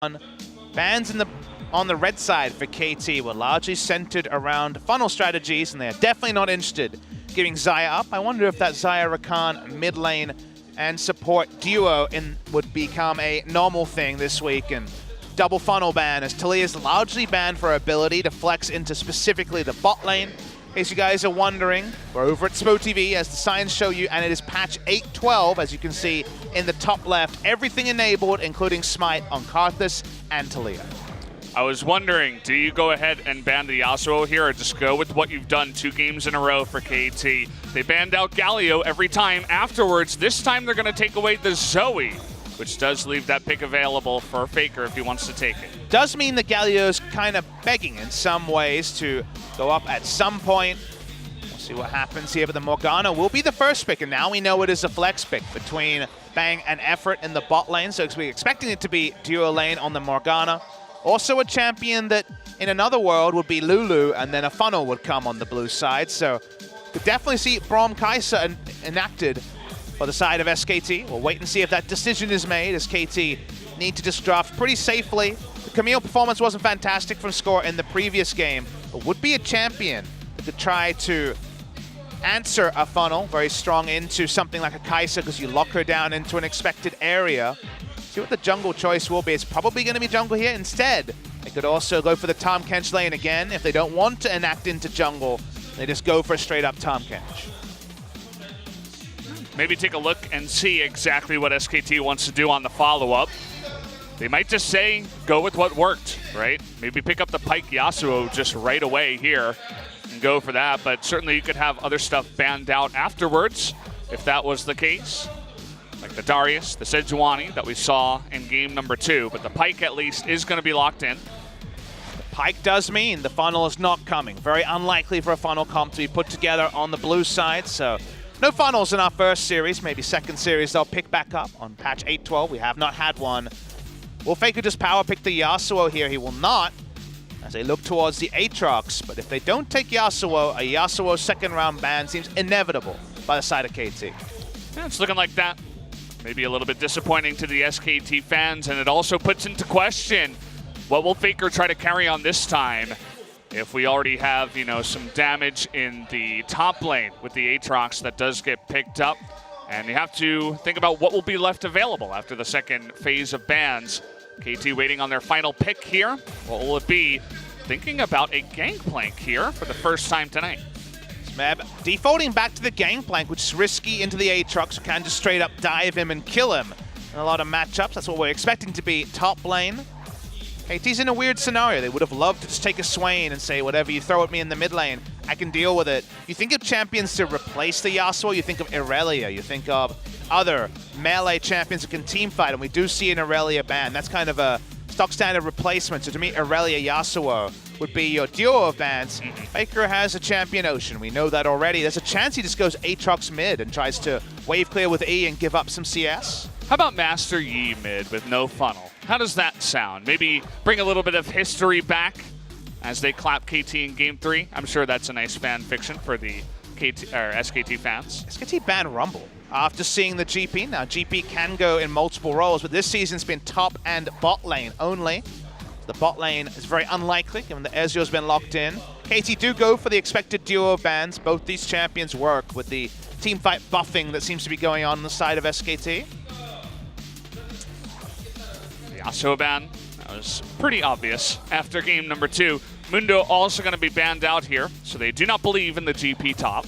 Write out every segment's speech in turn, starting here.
Bans on the red side for KT were largely centered around funnel strategies, and they're definitely not interested giving Xayah up. I wonder if that Xayah Rakan mid lane and support duo would become a normal thing this week, and double funnel ban as Talia is largely banned for her ability to flex into specifically the bot lane. In case you guys are wondering, we're over at Smo TV as the signs show you, and it is patch 8.12, as you can see in the top left. Everything enabled, including Smite on Karthus and Talia. I was wondering, do you go ahead and ban the Yasuo here, or just go with what you've done 2 games in a row for KT? They banned out Galio every time afterwards. This time they're going to take away the Zoe, which does leave that pick available for Faker if he wants to take it. Does mean that Galio's kind of begging in some ways to go up at some point. We'll see what happens here, but the Morgana will be the first pick, and now we know it is a flex pick between Bang and Effort in the bot lane, so we're expecting it to be duo lane on the Morgana. Also a champion that in another world would be Lulu, and then a funnel would come on the blue side, so could definitely see Braum Kai'Sa enacted for the side of SKT. We'll wait and see if that decision is made, as KT need to just draft pretty safely. The Camille performance wasn't fantastic from Score in the previous game, but would be a champion that could try to answer a funnel very strong into something like a Kai'Sa, because you lock her down into an expected area. See what the jungle choice will be. It's probably going to be jungle here. Instead, they could also go for the Tahm Kench lane again. If they don't want to enact into jungle, they just go for a straight-up Tahm Kench. Maybe take a look and see exactly what SKT wants to do on the follow-up. They might just say, go with what worked, right? Maybe pick up the Pyke Yasuo just right away here and go for that, but certainly you could have other stuff banned out afterwards if that was the case. Like the Darius, the Sejuani that we saw in game number 2, but the Pyke at least is going to be locked in. The Pyke does mean the funnel is not coming. Very unlikely for a funnel comp to be put together on the blue side, so no funnels in our first series. Maybe second series they'll pick back up on patch 8.12. We have not had one. Will Faker just power pick the Yasuo here? He will not, as they look towards the Aatrox. But if they don't take Yasuo, a Yasuo second round ban seems inevitable by the side of KT. Yeah, it's looking like that. Maybe a little bit disappointing to the SKT fans, and it also puts into question, what will Faker try to carry on this time? If we already have, you know, some damage in the top lane with the Aatrox that does get picked up. And you have to think about what will be left available after the second phase of bans. KT waiting on their final pick here. What will it be? Thinking about a Gangplank here for the first time tonight. Smeb defaulting back to the Gangplank, which is risky into the Aatrox, who can just straight up dive him and kill him in a lot of matchups. That's what we're expecting to be top lane. KT's in a weird scenario. They would have loved to just take a Swain and say, whatever you throw at me in the mid lane, I can deal with it. You think of champions to replace the Yasuo, you think of Irelia, you think of other melee champions that can teamfight, and we do see an Irelia ban. That's kind of a stock standard replacement. So to me, Irelia Yasuo would be your duo of bans. Faker has a champion Ocean. We know that already. There's a chance he just goes Aatrox mid and tries to wave clear with E and give up some CS. How about Master Yi mid with no funnel? How does that sound? Maybe bring a little bit of history back as they clap KT in Game 3. I'm sure that's a nice fan fiction for the SKT fans. SKT banned Rumble after seeing the GP. Now, GP can go in multiple roles, but this season's been top and bot lane only. The bot lane is very unlikely, given that Ezreal's been locked in. KT do go for the expected duo bans. Both these champions work with the teamfight buffing that seems to be going on the side of SKT. Yasuo ban, that was pretty obvious after game number 2. Mundo also going to be banned out here, so they do not believe in the GP top.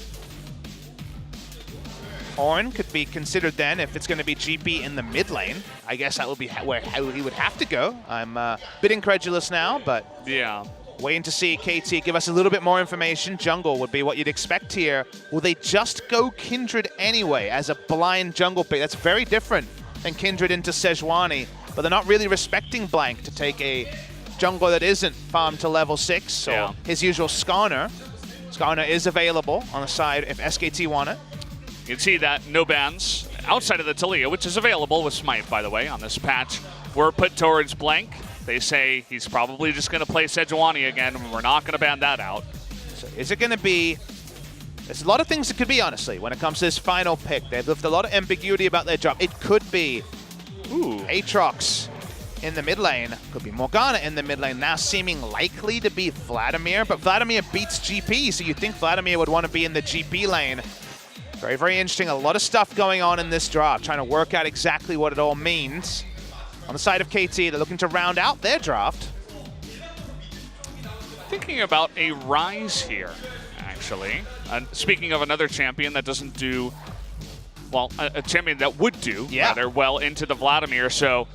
Ornn could be considered then if it's going to be GP in the mid lane. I guess that would be where he would have to go. I'm a bit incredulous now, but yeah, waiting to see KT give us a little bit more information. Jungle would be what you'd expect here. Will they just go Kindred anyway as a blind jungle pick? That's very different than Kindred into Sejuani, but they're not really respecting Blank to take a jungler that isn't farmed to level 6, or his usual Skarner. Skarner is available on the side if SKT want it. You can see that no bans outside of the Talia, which is available with Smite, by the way, on this patch, were put towards Blank. They say he's probably just going to play Sejuani again, and we're not going to ban that out. So is it going to be... There's a lot of things it could be, honestly, when it comes to this final pick. They've left a lot of ambiguity about their job. It could be Aatrox in the mid lane. Could be Morgana in the mid lane, now seeming likely to be Vladimir, but Vladimir beats GP, so you'd think Vladimir would want to be in the GP lane. Very, very interesting. A lot of stuff going on in this draft, trying to work out exactly what it all means. On the side of KT, they're looking to round out their draft. Thinking about a Rise here, actually. Speaking of another champion that doesn't do, well, a champion that would do rather well into the Vladimir, so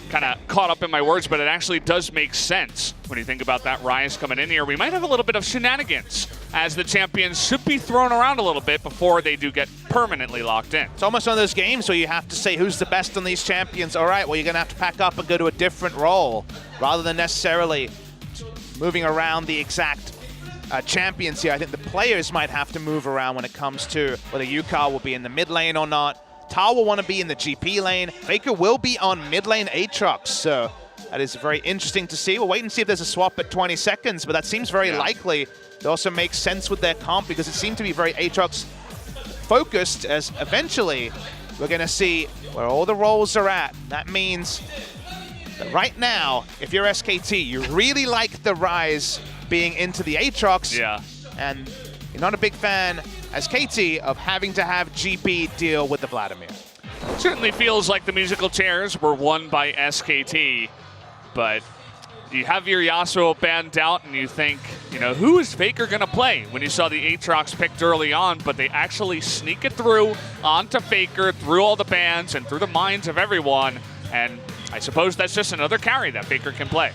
kind of caught up in my words, but it actually does make sense when you think about that Rise coming in here. We might have a little bit of shenanigans, as the champions should be thrown around a little bit before they do get permanently locked in. It's almost one of those games where you have to say who's the best on these champions. All right, well, you're going to have to pack up and go to a different role rather than necessarily moving around the exact champions here. I think the players might have to move around when it comes to whether Yukar will be in the mid lane or not. Tar will want to be in the GP lane. Faker will be on mid lane Aatrox, so that is very interesting to see. We'll wait and see if there's a swap at 20 seconds, but that seems very likely. It also makes sense with their comp because it seemed to be very Aatrox focused, as eventually we're going to see where all the roles are at. That means that right now, if you're SKT, you really like the Rise being into the Aatrox, and you're not a big fan as KT of having to have GP deal with the Vladimir. Certainly feels like the musical chairs were won by SKT, but you have your Yasuo banned out and you think, you know, who is Faker going to play when you saw the Aatrox picked early on, but they actually sneak it through onto Faker, through all the bans and through the minds of everyone, and I suppose that's just another carry that Faker can play.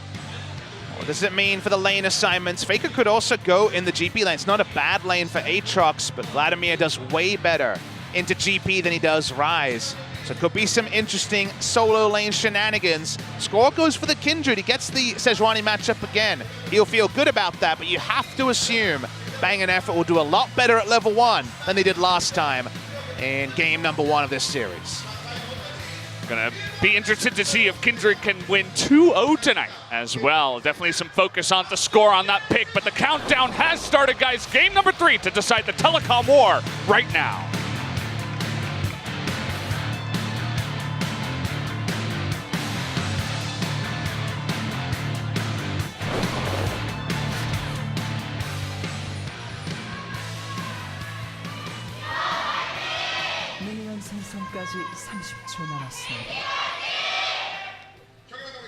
What does it mean for the lane assignments? Faker could also go in the GP lane. It's not a bad lane for Aatrox, but Vladimir does way better into GP than he does Rise. So it could be some interesting solo lane shenanigans. Score goes for the Kindred. He gets the Sejuani matchup again. He'll feel good about that, but you have to assume Bang and Effort will do a lot better at level 1 than they did last time in game number 1 of this series. Gonna be interested to see if Kindred can win 2-0 tonight as well. Definitely some focus on the score on that pick, but the countdown has started, guys. Game number 3 to decide the Telecom war right now.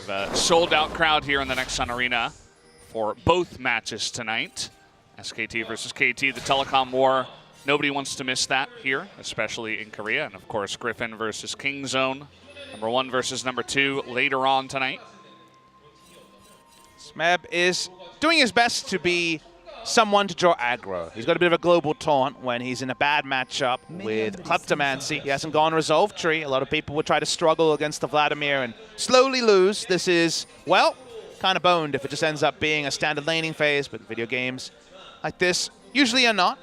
The sold-out crowd here in the Nexon Arena for both matches tonight. SKT versus KT, the Telecom War. Nobody wants to miss that here, especially in Korea. And of course, Griffin versus Kingzone. Number 1 versus number 2 later on tonight. Smeb is doing his best to be someone to draw aggro. He's got a bit of a global taunt when he's in a bad matchup with Kleptomancy. He hasn't gone Resolve Tree. A lot of people would try to struggle against the Vladimir and slowly lose. This is, well, kind of boned if it just ends up being a standard laning phase, but video games like this usually are not.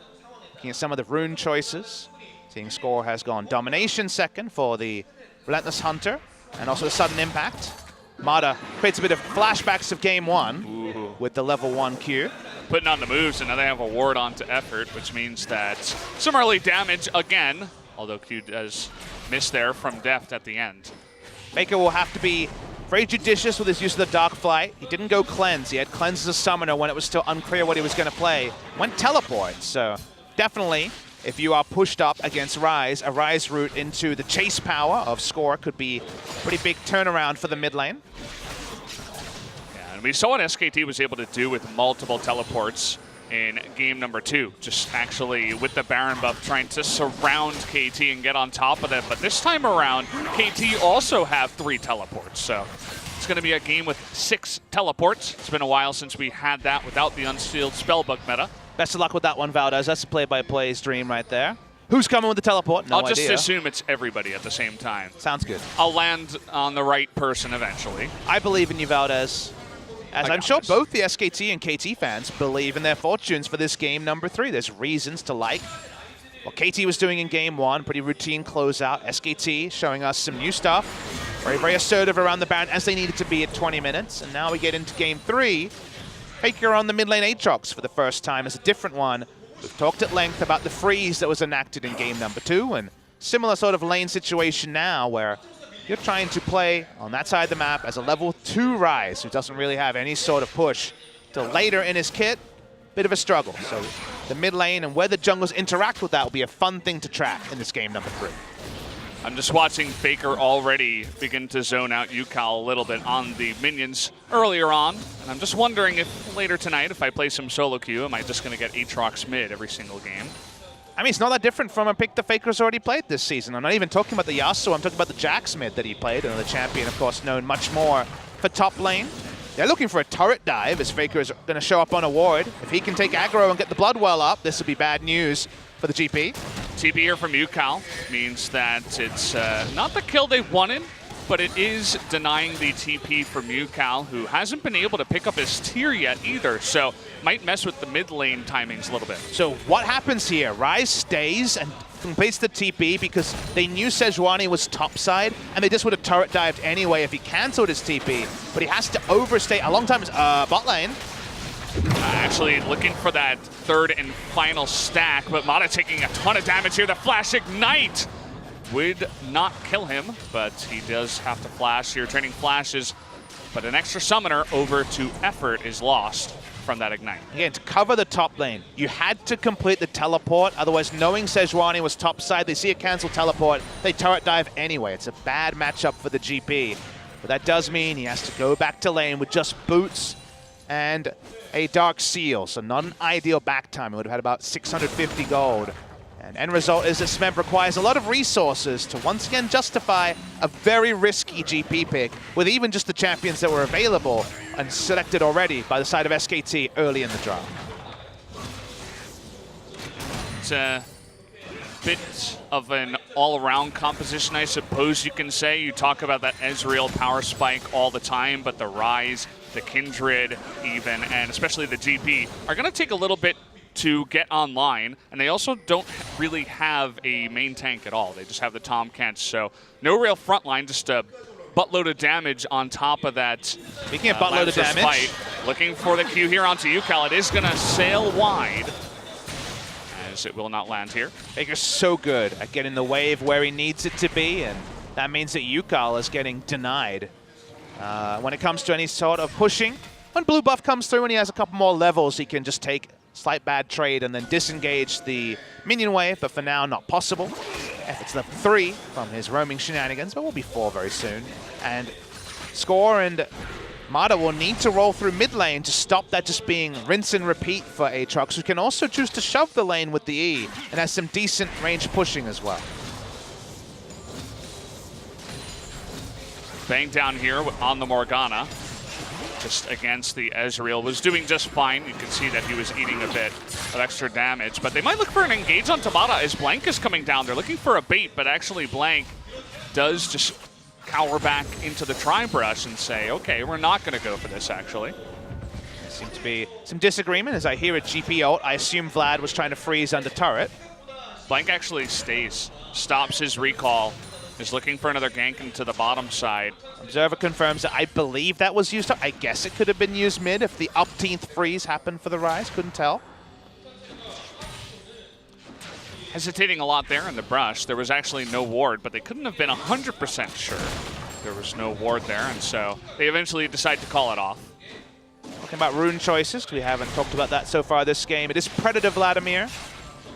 Looking at some of the rune choices, seeing Score has gone Domination second for the Relentless Hunter, and also a Sudden Impact. Mata creates a bit of flashbacks of game 1 with the level 1 Q. Putting on the moves, and now they have a ward onto Effort, which means that some early damage again, although Q does miss there from Deft at the end. Faker will have to be very judicious with his use of the Dark Flight. He didn't go Cleanse. He had Cleanse as a summoner when it was still unclear what he was going to play. Went Teleport, so definitely, if you are pushed up against Rise, a Rise route into the chase power of Score could be a pretty big turnaround for the mid lane. We saw what SKT was able to do with multiple teleports in game number 2. Just actually with the Baron buff trying to surround KT and get on top of them. But this time around, KT also have 3 teleports. So it's going to be a game with 6 teleports. It's been a while since we had that without the unsealed spellbook meta. Best of luck with that one, Valdez. That's a play-by-play's dream right there. Who's coming with the teleport? No idea. I'll just assume it's everybody at the same time. Sounds good. I'll land on the right person eventually. I believe in you, Valdez. As I'm sure both the SKT and KT fans believe in their fortunes for this game number 3. There's reasons to like what KT was doing in game 1, pretty routine closeout. SKT showing us some new stuff. Very, very assertive around the Baron as they needed to be at 20 minutes. And now we get into game 3. Faker on the mid lane Aatrox for the first time as a different one. We've talked at length about the freeze that was enacted in game number 2, and similar sort of lane situation now where you're trying to play on that side of the map as a level 2 Ryze who doesn't really have any sort of push till later in his kit. Bit of a struggle. So the mid lane and where the junglers interact with that will be a fun thing to track in this game number 3. I'm just watching Faker already begin to zone out Yukal a little bit on the minions earlier on. And I'm just wondering if later tonight, if I play some solo queue, am I just going to get Aatrox mid every single game? I mean, it's not that different from a pick the Faker's already played this season. I'm not even talking about the Yasuo, I'm talking about the Jax mid that he played, and the champion, of course, known much more for top lane. They're looking for a turret dive as Faker is going to show up on a ward. If he can take aggro and get the blood well up, this will be bad news for the GP. TP here from Yukal means that it's not the kill they wanted, but it is denying the TP from Yukal, who hasn't been able to pick up his tier yet either, so might mess with the mid lane timings a little bit. So what happens here? Ryze stays and completes the TP because they knew Sejuani was topside, and they just would have turret dived anyway if he cancelled his TP, but he has to overstay a long time bot lane. Actually looking for that third and final stack, but Mata taking a ton of damage here. The Flash Ignite would not kill him, but he does have to flash here, trading flashes. But an extra summoner over to Effort is lost from that Ignite. Again, to cover the top lane, you had to complete the teleport, otherwise knowing Sejuani was topside, they see a cancel teleport, they turret dive anyway. It's a bad matchup for the GP, but that does mean he has to go back to lane with just boots and a Dark Seal, so not an ideal back time. He would have had about 650 gold. And end result is that Smeb requires a lot of resources to once again justify a very risky GP pick with even just the champions that were available and selected already by the side of SKT early in the draft. It's a bit of an all-around composition, I suppose you can say. You talk about that Ezreal power spike all the time, but the Ryze, the Kindred even, and especially the GP are going to take a little bit to get online, and they also don't really have a main tank at all. They just have the Tomcats, so no real front line, just a buttload of damage on top of that. Speaking of buttload of damage, fight. Looking for the Q here onto Yukal. It is going to sail wide, as it will not land here. Baker's so good at getting the wave where he needs it to be, and that means that Yukal is getting denied. When it comes to any sort of pushing, when blue buff comes through and he has a couple more levels, he can just take slight bad trade and then disengage the minion wave, but for now, not possible. Effort's level 3 from his roaming shenanigans, but will be 4 very soon. And Score and Mata will need to roll through mid lane to stop that just being rinse and repeat for Aatrox, who can also choose to shove the lane with the E and has some decent range pushing as well. Bang down here on the Morgana. Just against the Ezreal, was doing just fine. You can see that he was eating a bit of extra damage, but they might look for an engage on Tabata as Blank is coming down. They're looking for a bait, but actually Blank does just cower back into the tri-brush and say, okay, we're not going to go for this, actually. There seems to be some disagreement as I hear a GP ult. I assume Vlad was trying to freeze under turret. Blank actually stays, stops his recall, is looking for another gank into the bottom side. Observer confirms that I believe that was used. I guess it could have been used mid if the up-teeth freeze happened for the Ryze. Couldn't tell. Hesitating a lot there in the brush. There was actually no ward, but they couldn't have been 100% sure there was no ward there, and so they eventually decide to call it off. Talking about rune choices, because we haven't talked about that so far this game. It is Predator Vladimir.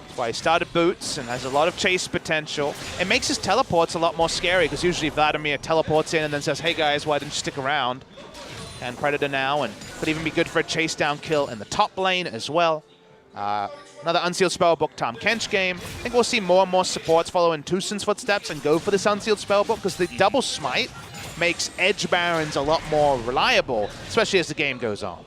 That's why he started boots and has a lot of chase potential. It makes his teleports a lot more scary, because usually Vladimir teleports in and then says, hey guys, why didn't you stick around? And Predator now, and could even be good for a chase down kill in the top lane as well. Another Unsealed Spellbook Tom Kench game. I think we'll see more and more supports follow in Tusen's footsteps and go for this Unsealed Spellbook, because the double smite makes Edge Barons a lot more reliable, especially as the game goes on.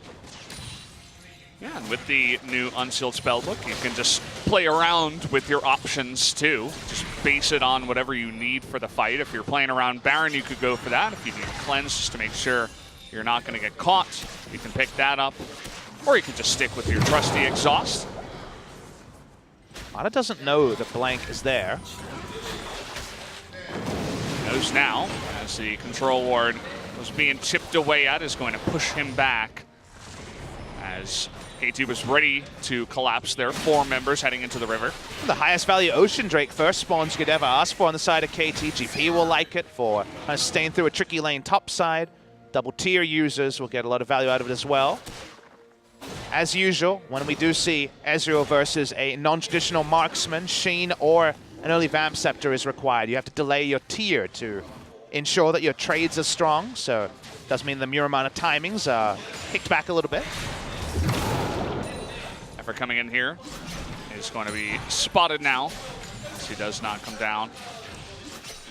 Yeah, and with the new Unsealed Spellbook, you can just play around with your options too. Just base it on whatever you need for the fight. If you're playing around Baron, you could go for that. If you need Cleanse, just to make sure you're not going to get caught, you can pick that up. Or you can just stick with your trusty Exhaust. Mata doesn't know that Blank is there. Knows now, as the control ward was being chipped away at, is going to push him back. As SKT was ready to collapse their 4 members heading into the river. The highest value Ocean Drake first spawns you could ever ask for on the side of KT. GP will like it for kind of staying through a tricky lane top side. Double tier users will get a lot of value out of it as well. As usual, when we do see Ezreal versus a non-traditional marksman, Sheen or an early Vamp Scepter is required. You have to delay your tier to ensure that your trades are strong, so it does mean the mere amount of timings are kicked back a little bit. Effort coming in here is going to be spotted now, as he does not come down.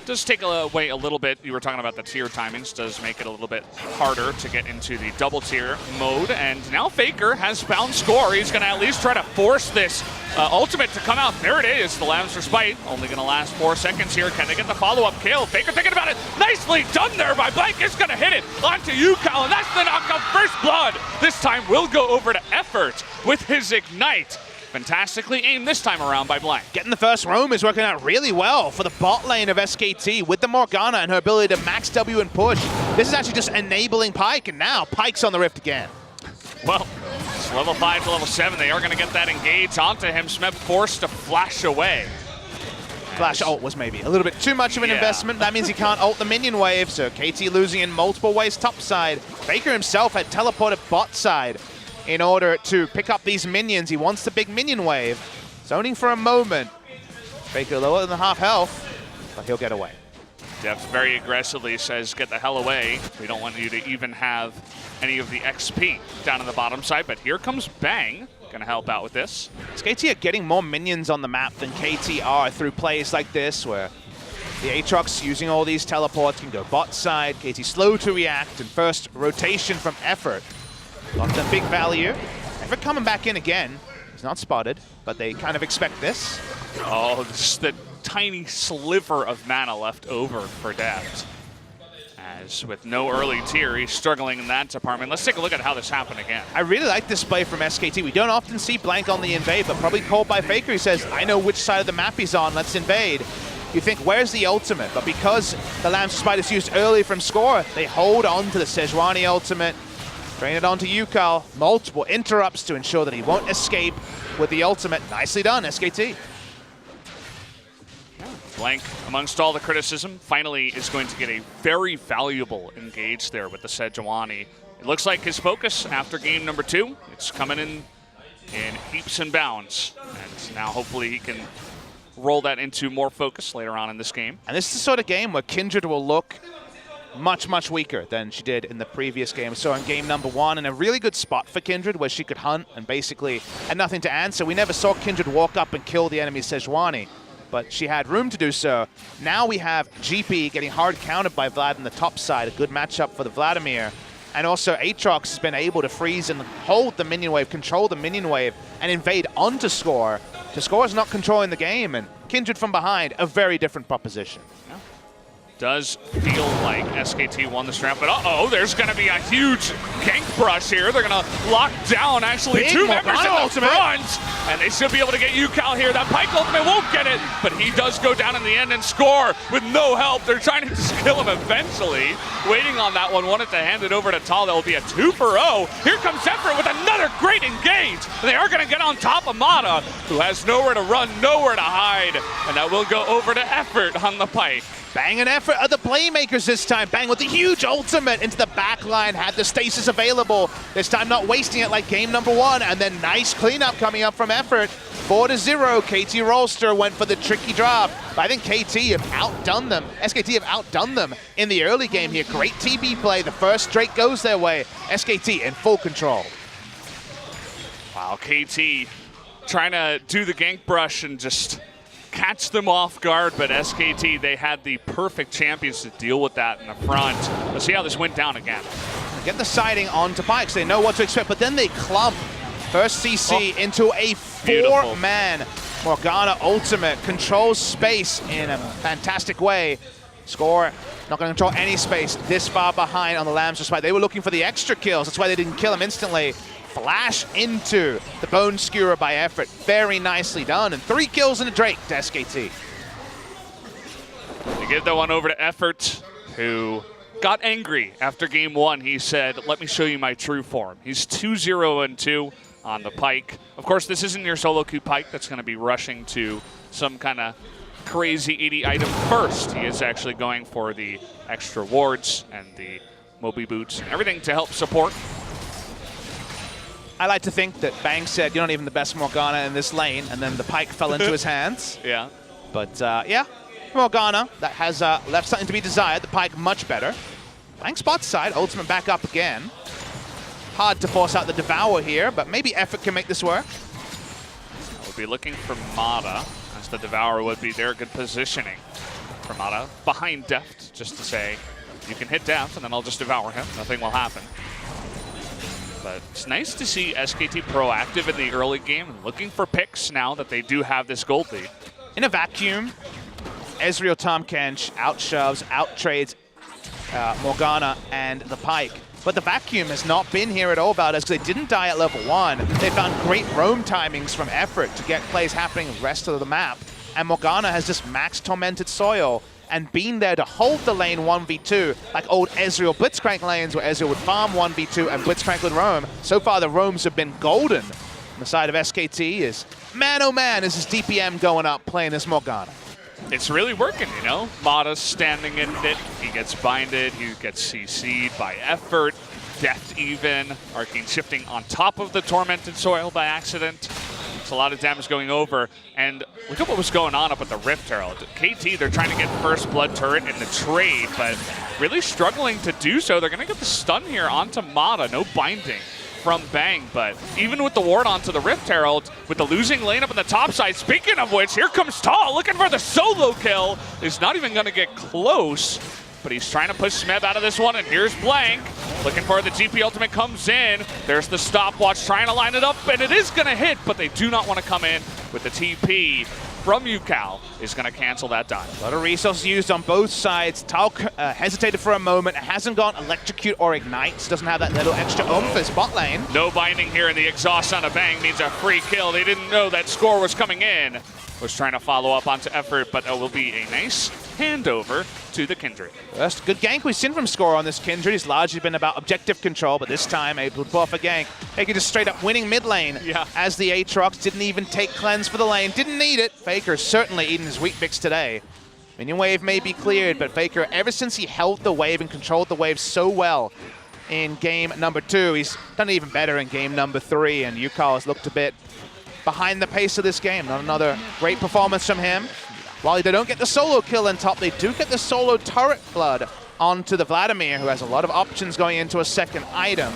Does take away a little bit. You were talking about the tier timings. Does make it a little bit harder to get into the double tier mode. And now Faker has found score. He's going to at least try to force this ultimate to come out. There it is. The Lambs for Spite. Only going to last 4 seconds here. Can they get the follow-up kill? Faker thinking about it. Nicely done there by Blank. Is going to hit it onto Yukal. And that's the knockout. First blood. This time will go over to Effort with his Ignite. Fantastically aimed this time around by Blank. Getting the first roam is working out really well for the bot lane of SKT with the Morgana and her ability to max W and push. This is actually just enabling Pyke, and now Pyke's on the Rift again. Well, it's level 5 to level 7. They are going to get that engage onto him. Smeb forced to flash away. Flash ult was maybe a little bit too much of an investment. That means he can't ult the minion wave, so KT losing in multiple ways topside. Faker himself had teleported bot side in order to pick up these minions. He wants the big minion wave. Zoning for a moment. Faker lower than half health, but he'll get away. Deft very aggressively says, get the hell away. We don't want you to even have any of the XP down on the bottom side, but here comes Bang. Gonna help out with this. SKT are getting more minions on the map than KT are through plays like this, where the Aatrox using all these teleports can go bot side. KT slow to react, and first rotation from Effort. Lots of big value. Effort coming back in again. He's not spotted, but they kind of expect this. Oh, this is the tiny sliver of mana left over for Deft. As with no early tier, he's struggling in that department. Let's take a look at how this happened again. I really like this play from SKT. We don't often see Blank on the invade, but probably called by Faker. He says, I know which side of the map he's on, let's invade. You think, where's the ultimate? But because the Lambs Spite is used early from score, they hold on to the Sejuani ultimate. Drain it onto Yukal. Multiple interrupts to ensure that he won't escape with the ultimate. Nicely done, SKT. Blank, amongst all the criticism, finally is going to get a very valuable engage there with the Sejuani. It looks like his focus after game number 2, it's coming in heaps and bounds. And now hopefully he can roll that into more focus later on in this game. And this is the sort of game where Kindred will look much, much weaker than she did in the previous game. So in game number 1, in a really good spot for Kindred where she could hunt and basically had nothing to answer. We never saw Kindred walk up and kill the enemy Sejuani, but she had room to do so. Now we have GP getting hard countered by Vlad in the top side, a good matchup for the Vladimir. And also Aatrox has been able to freeze and hold the minion wave, control the minion wave, and invade onto Score. So Score is not controlling the game, and Kindred from behind, a very different proposition. Yeah. Does feel like SKT won this round, but uh-oh, there's going to be a huge gank brush here. They're going to lock down, actually, Big 2 members in the ultimate. front, and they should be able to get Yukal here. That Pyke ultimate won't get it, but he does go down in the end and Score with no help. They're trying to just kill him eventually. Waiting on that one, wanted to hand it over to Tal. That will be a 2 for 0. Here comes Effort with another great engage. They are going to get on top of Mata, who has nowhere to run, nowhere to hide, and that will go over to Effort on the Pyke. Bang and Effort are the playmakers this time. Bang with the huge ultimate into the back line, had the stasis available. This time not wasting it like game number 1, and then nice cleanup coming up from Effort. 4-0, KT Rolster went for the tricky drop. But I think KT have outdone them. SKT have outdone them in the early game here. Great TB play. The first Drake goes their way. SKT in full control. Wow, KT trying to do the gank brush and just catch them off guard, but SKT, they had the perfect champions to deal with that in the front. Let's see how this went down again. Get the siding onto Pyke, so they know what to expect, but then they clump. First CC into a 4-man Morgana ultimate. Controls space in a fantastic way. Score not going to control any space this far behind on the Lambs despite they were looking for the extra kills. That's why they didn't kill him instantly. Flash into the Bone Skewer by Effort. Very nicely done. And 3 kills and a Drake to SKT. They give that one over to Effort, who got angry after game 1. He said, let me show you my true form. He's 2-0-2, on the Pyke. Of course, this isn't your solo queue Pyke that's going to be rushing to some kind of crazy 80 item first. He is actually going for the extra wards and the Moby boots and everything to help support. I like to think that Bang said, "You're not even the best Morgana in this lane," and then the Pyke fell into his hands. Yeah. But yeah, Morgana, that has left something to be desired. The Pyke much better. Bang spots side, ultimate back up again. Hard to force out the Devour here, but maybe Effort can make this work. We'll be looking for Mata, as the Devour would be there. Good positioning for Mata. Behind Deft, just to say, you can hit Deft, and then I'll just Devour him. Nothing will happen. But it's nice to see SKT proactive in the early game and looking for picks now that they do have this gold lead. In a vacuum, Ezreal Tahm-Kench outshoves, outtrades Morgana and the Pyke. But the vacuum has not been here at all, Valdez, because they didn't die at level 1. They found great roam timings from Effort to get plays happening the rest of the map. And Morgana has just maxed Tormented Soil and been there to hold the lane 1v2, like old Ezreal Blitzcrank lanes where Ezreal would farm 1v2 and Blitzcrank would roam. So far, the roams have been golden. On the side of SKT is, man oh man, is his DPM going up playing this Morgana. It's really working, you know? Mata's standing in it, he gets binded, he gets CC'd by Effort, Deft even, Arcane shifting on top of the Tormented Soil by accident. It's a lot of damage going over, and look at what was going on up at the Rift Herald. KT, they're trying to get first blood turret in the trade, but really struggling to do so. They're gonna get the stun here onto Mata, no binding from Bang, but even with the ward onto the Rift Herald, with the losing lane up on the top side, speaking of which, here comes Tall looking for the solo kill. He's not even gonna get close, but he's trying to push Smeb out of this one, and here's Blank. Looking for the GP ultimate comes in. There's the stopwatch trying to line it up, and it is gonna hit, but they do not want to come in with the TP from Yukal is going to cancel that dive. A lot of resources used on both sides. Tal hesitated for a moment. Hasn't got Electrocute or Ignite. So doesn't have that little extra oomph for bot lane. No binding here, and the exhaust on a Bang means a free kill. They didn't know that score was coming in. Was trying to follow up onto Effort, but it will be a nice handover to the Kindred. First good gank we've seen from Score on this Kindred. He's largely been about objective control, but this time able to pull off a gank. Faker just straight up winning mid lane as the Aatrox didn't even take cleanse for the lane. Didn't need it. Faker certainly eating his wheat bix today. Minion wave may be cleared, but Faker, ever since he held the wave and controlled the wave so well in game number 2, he's done even better in game number 3, and Yukal has looked a bit behind the pace of this game. Not another great performance from him. While they don't get the solo kill on top, they do get the solo turret blood onto the Vladimir, who has a lot of options going into a second item.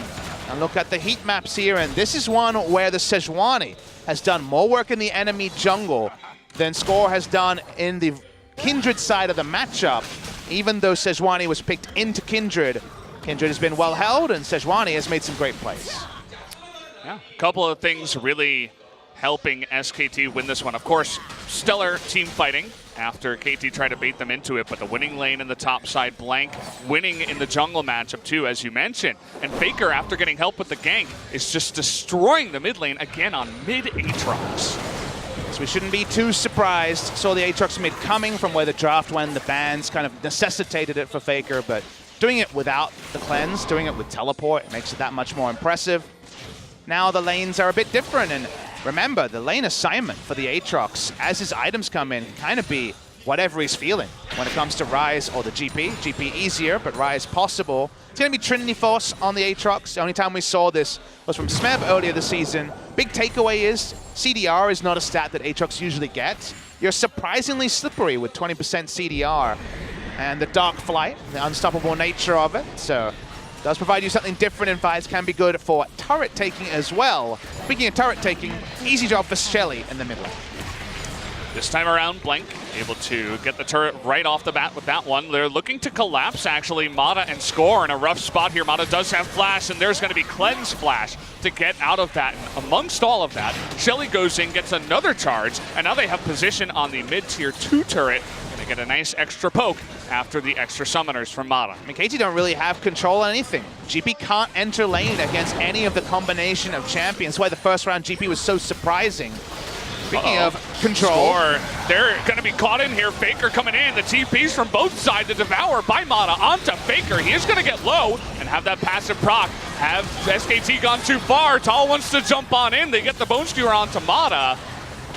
And look at the heat maps here, and this is one where the Sejuani has done more work in the enemy jungle than Score has done in the Kindred side of the matchup. Even though Sejuani was picked into Kindred, Kindred has been well held, and Sejuani has made some great plays. Yeah, a couple of things really helping SKT win this one. Of course, stellar team fighting after KT tried to bait them into it, but the winning lane in the top side, Blank winning in the jungle matchup too, as you mentioned. And Faker, after getting help with the gank, is just destroying the mid lane again on mid Aatrox. So we shouldn't be too surprised. Saw the Aatrox mid coming from where the draft went. The bans kind of necessitated it for Faker, but doing it without the cleanse, doing it with teleport, it makes it that much more impressive. Now the lanes are a bit different, and remember, the lane assignment for the Aatrox, as his items come in, can kind of be whatever he's feeling when it comes to Rise or the GP. GP easier, but Rise possible. It's going to be Trinity Force on the Aatrox. The only time we saw this was from Smeb earlier this season. Big takeaway is CDR is not a stat that Aatrox usually gets. You're surprisingly slippery with 20% CDR. And the Dark Flight, the unstoppable nature of it. So does provide you something different in fights, can be good for turret taking as well. Speaking of turret taking, easy job for Shelly in the mid lane. This time around, Blank able to get the turret right off the bat with that one. They're looking to collapse, actually, Mata and Score in a rough spot here. Mata does have Flash, and there's going to be Cleanse Flash to get out of that. And amongst all of that, Shelly goes in, gets another charge, and now they have position on the mid-tier 2 turret. Going to get a nice extra poke after the extra summoners from Mata. I mean, KT don't really have control on anything. GP can't enter lane against any of the combination of champions. That's why the first round GP was so surprising. Speaking of control, Score They're going to be caught in here. Faker coming in. The TPs from both sides to devour by Mata onto Faker. He is going to get low and have that passive proc. Have SKT gone too far? Tal wants to jump on in. They get the Bone Skewer onto Mata.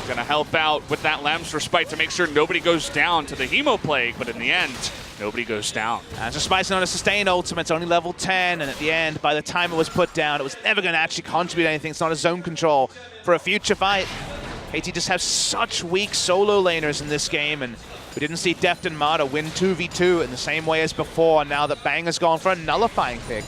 Going to help out with that Lamb's Respite to make sure nobody goes down to the Hemo Plague, but in the end, nobody goes down. And despite not a sustained ultimate, it's only level 10, and at the end, by the time it was put down, it was never going to actually contribute anything. It's not a zone control for a future fight. KT just have such weak solo laners in this game, and we didn't see Deft and Mata win 2v2 in the same way as before, now that Bang has gone for a nullifying pick.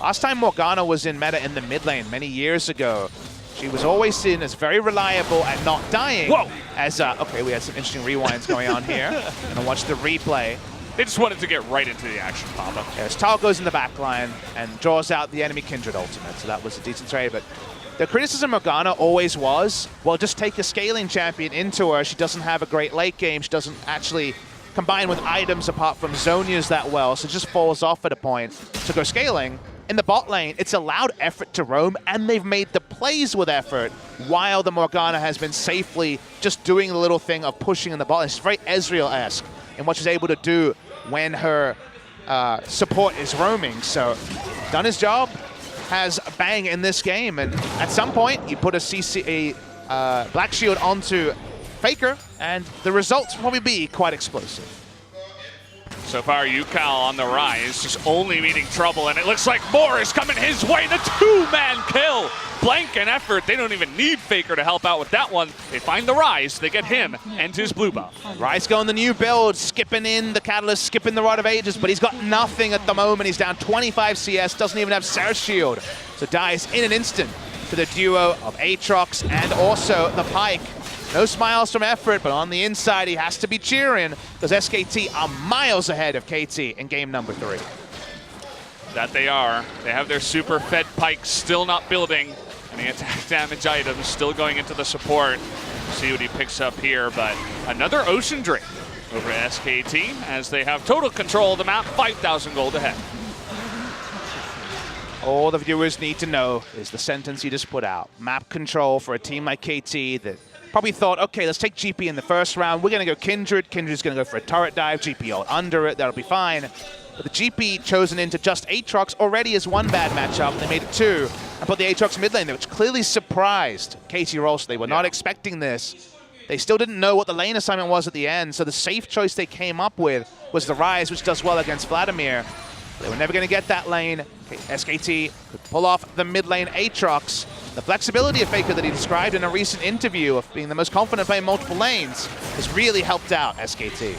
Last time Morgana was in meta in the mid lane many years ago, she was always seen as very reliable and not dying. Whoa! As, okay, we had some interesting rewinds going on here. Gonna watch the replay. They just wanted to get right into the action, Papa. As Tal goes in the back line and draws out the enemy Kindred ultimate, so that was a decent trade. But the criticism of Morgana always was, well, just take a scaling champion into her. She doesn't have a great late game. She doesn't actually combine with items apart from Zhonya's that well, so it just falls off at a point. So go scaling. In the bot lane, it's allowed effort to roam, and they've made the plays with effort, while the Morgana has been safely just doing the little thing of pushing in the bot lane. It's very Ezreal-esque in what she's able to do when her support is roaming. So, done his job, has Bang in this game, and at some point, you put a Black Shield onto Faker, and the results will probably be quite explosive. So far, Yukal on the rise, just only meeting trouble, and it looks like more is coming his way. The two-man kill. Blank and effort. They don't even need Faker to help out with that one. They find the Rise. They get him and his blue buff. Rise going the new build, skipping in the Catalyst, skipping the Rod of Ages, but he's got nothing at the moment. He's down 25 CS, doesn't even have Sarah's Shield. So dies in an instant to the duo of Aatrox and also the Pyke. No smiles from effort, but on the inside, he has to be cheering because SKT are miles ahead of KT in game number 3. That they are. They have their super fed Pyke still not building, and the attack damage items still going into the support. See what he picks up here, but another Ocean Drake over to SKT as they have total control of the map, 5,000 gold ahead. All the viewers need to know is the sentence you just put out. Map control for a team like KT that probably thought, okay, let's take GP in the first round. We're going to go Kindred. Kindred's going to go for a turret dive. GP all under it. That'll be fine. But the GP chosen into just Aatrox already is one bad matchup. They made it 2 and put the Aatrox mid lane there, which clearly surprised KT Rolster. They were not expecting this. They still didn't know what the lane assignment was at the end, so the safe choice they came up with was the Rise, which does well against Vladimir. They were never going to get that lane. SKT could pull off the mid lane Aatrox. The flexibility of Faker that he described in a recent interview of being the most confident playing multiple lanes has really helped out SKT.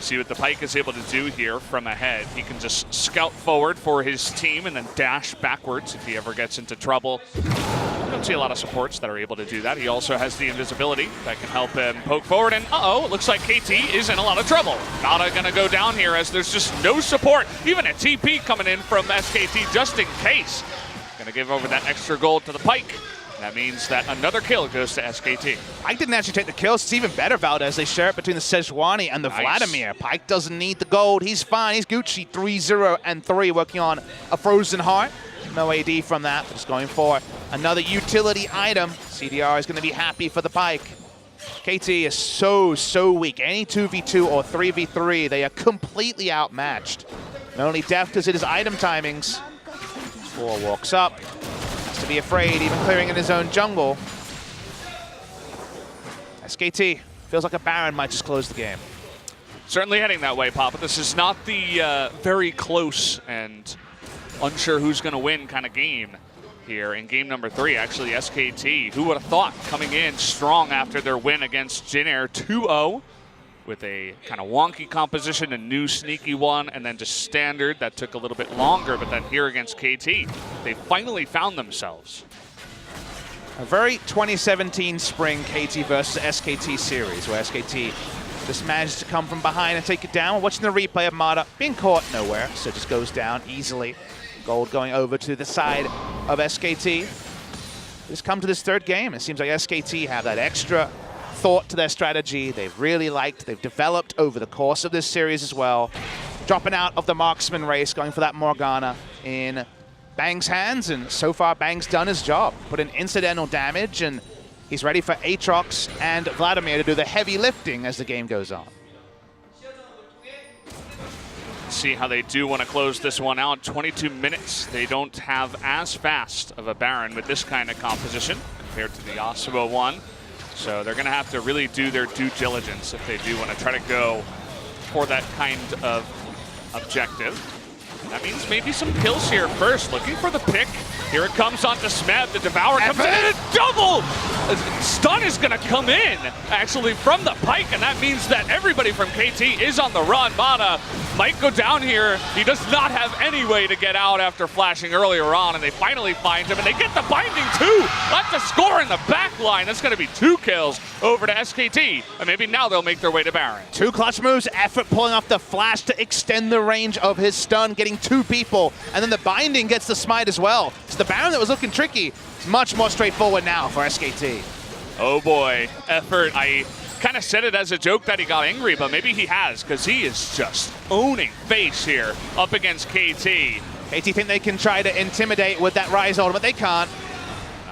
See what the Pyke is able to do here from ahead. He can just scout forward for his team and then dash backwards if he ever gets into trouble. I don't see a lot of supports that are able to do that. He also has the invisibility that can help him poke forward. And it looks like KT is in a lot of trouble. Nada gonna go down here as there's just no support. Even a TP coming in from SKT just in case. Gonna give over that extra gold to the Pyke. That means that another kill goes to SKT. Pyke didn't actually take the kills. It's even better, Valdez. They share it between the Sejuani and the Vladimir. Pyke doesn't need the gold. He's fine. He's Gucci. 3-0 and 3 working on a Frozen Heart. No AD from that. Just going for another utility item. CDR is going to be happy for the Pyke. KT is so weak. Any 2v2 or 3v3, they are completely outmatched. Not only deft as it is item timings. 4 walks up. To be afraid, even clearing in his own jungle. SKT feels like a Baron might just close the game. Certainly heading that way, Papa. This is not the very close and unsure who's going to win kind of game here in game number 3. Actually, SKT, who would have thought, coming in strong after their win against Jin Air 2-0 with a kind of wonky composition, a new sneaky one, and then just standard that took a little bit longer, but then here against KT, they finally found themselves. A very 2017 spring KT versus SKT series, where SKT just managed to come from behind and take it down. We're watching the replay of Mata being caught nowhere, so just goes down easily. Gold going over to the side of SKT. Just come to this 3rd game. It seems like SKT have that extra thought to their strategy. They've really liked, they've developed over the course of this series as well. Dropping out of the marksman race, going for that Morgana in Bang's hands, and so far Bang's done his job. Put in incidental damage, and He's ready for Aatrox and Vladimir to do the heavy lifting as the game goes on. See how they do want to close this one out. 22 minutes. They don't have as fast of a Baron with this kind of composition compared to the Yasuo one. So they're going to have to really do their due diligence if they do want to try to go for that kind of objective. That means maybe some kills here first. Looking for the pick. Here it comes onto Smeb. The Devour comes in and a double! Stun is going to come in, actually, from the pike, and that means that everybody from KT is on the run. Mana might go down here. He does not have any way to get out after flashing earlier on, and they finally find him, and they get the binding too! Left to score in the back line. That's going to be 2 kills over to SKT, and maybe now they'll make their way to Baron. 2 clutch moves, Effort pulling off the flash to extend the range of his stun, getting 2 people, and then the binding gets the smite as well. So the Baron that was looking tricky is much more straightforward now for SKT. Oh boy, Effort. I kind of said it as a joke that he got angry, but maybe he has, because he is just owning face here up against KT. KT think they can try to intimidate with that Rise ult, but they can't.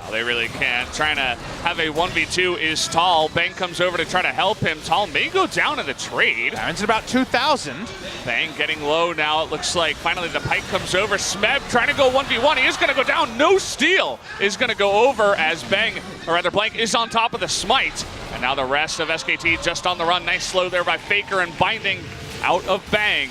No, they really can't. Trying to have a 1v2 is Tall. Bang comes over to try to help him. Tall may go down in the trade. Baron's at about 2,000. Bang getting low now. It looks like finally the pike comes over. Smeb trying to go 1v1. He is going to go down. No steal is going to go over as Bang, or rather Blank, is on top of the smite. And now the rest of SKT just on the run. Nice slow there by Faker and binding out of Bang.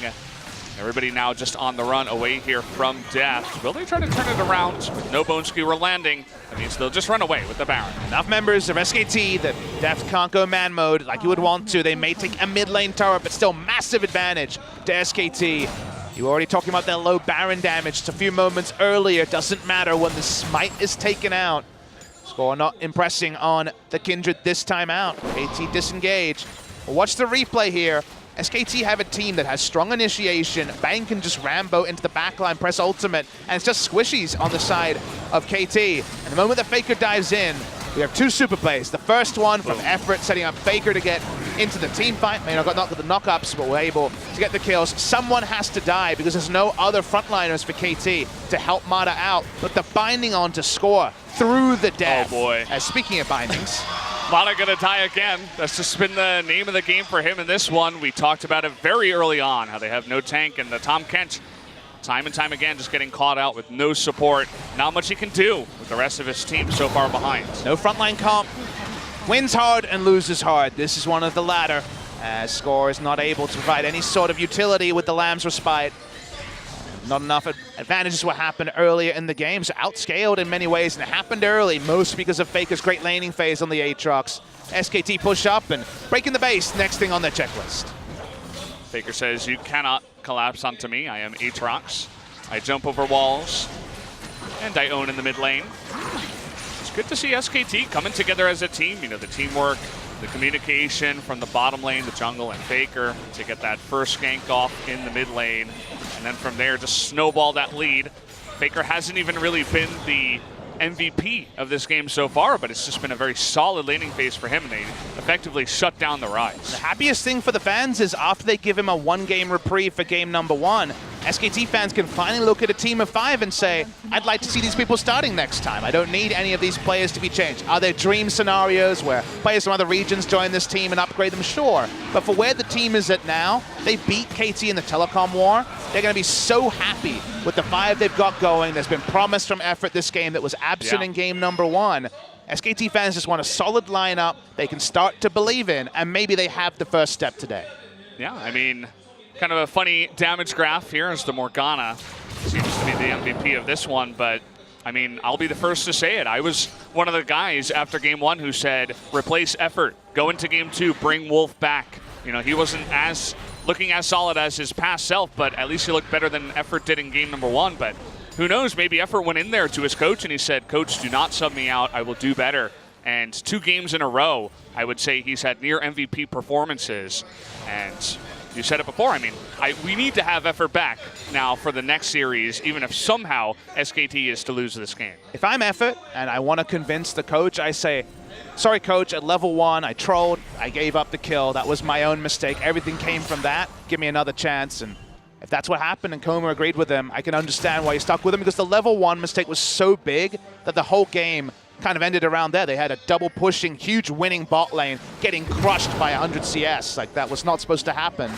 Everybody now just on the run away here from Death. Will they try to turn it around? With no bone skewer landing, that means they'll just run away with the Baron. Enough members of SKT that Death can't go man mode like you would want to. They may take a mid lane turret, but still massive advantage to SKT. You were already talking about that low Baron damage just a few moments earlier. Doesn't matter when the smite is taken out. Score not impressing on the Kindred this time out. KT disengage. Well, watch the replay here. SKT have a team that has strong initiation. Bang can just Rambo into the backline, press ultimate, and it's just squishies on the side of KT. And the moment that Faker dives in, we have 2 super plays. The first one from Effort, setting up Faker to get into the team fight. May not got knocked with the knockups, but we're able to get the kills. Someone has to die because there's no other frontliners for KT to help Mata out. But the binding on to score through the Death. Oh boy. Speaking of bindings. Mata gonna die again. That's just been the name of the game for him in this one. We talked about it very early on, how they have no tank, and the Tom Kent, time and time again, just getting caught out with no support. Not much he can do with the rest of his team so far behind. No frontline comp. Wins hard and loses hard. This is one of the latter, as Score is not able to provide any sort of utility with the Lamb's Respite. Not enough advantages what happened earlier in the game, so outscaled in many ways, and it happened early, most because of Faker's great laning phase on the Aatrox. SKT push up and breaking the base, next thing on their checklist. Faker says, you cannot collapse onto me. I am Aatrox. I jump over walls, and I own in the mid lane. It's good to see SKT coming together as a team. You know, the teamwork, the communication from the bottom lane, the jungle, and Faker to get that first gank off in the mid lane. And then from there, just snowball that lead. Faker hasn't even really been the MVP of this game so far, but it's just been a very solid laning phase for him, and they effectively shut down the Rise. The happiest thing for the fans is after they give him a 1-game reprieve for game number 1, SKT fans can finally look at a team of 5 and say, I'd like to see these people starting next time. I don't need any of these players to be changed. Are there dream scenarios where players from other regions join this team and upgrade them? Sure. But for where the team is at now, they beat KT in the Telecom war. They're going to be so happy with the 5 they've got going. There's been promise from Effort this game that was absent in game number 1. SKT fans just want a solid lineup they can start to believe in, and maybe they have the first step today. Yeah, I mean, kind of a funny damage graph here as the Morgana seems to be the MVP of this one, but I mean, I'll be the first to say it. I was one of the guys after game 1 who said, replace Effort, go into game 2, bring Wolf back. You know, he wasn't looking as solid as his past self, but at least he looked better than Effort did in game number 1. But who knows, maybe Effort went in there to his coach and he said, Coach, do not sub me out, I will do better. And 2 games in a row, I would say he's had near MVP performances. And you said it before, I mean, we need to have Effort back now for the next series, even if somehow SKT is to lose this game. If I'm Effort and I want to convince the coach, I say, sorry, coach, at level 1, I trolled, I gave up the kill. That was my own mistake. Everything came from that. Give me another chance. And if that's what happened and Koma agreed with him, I can understand why he stuck with him, because the level 1 mistake was so big that the whole game kind of ended around there. They had a double pushing, huge winning bot lane, getting crushed by 100 CS. Like, that was not supposed to happen.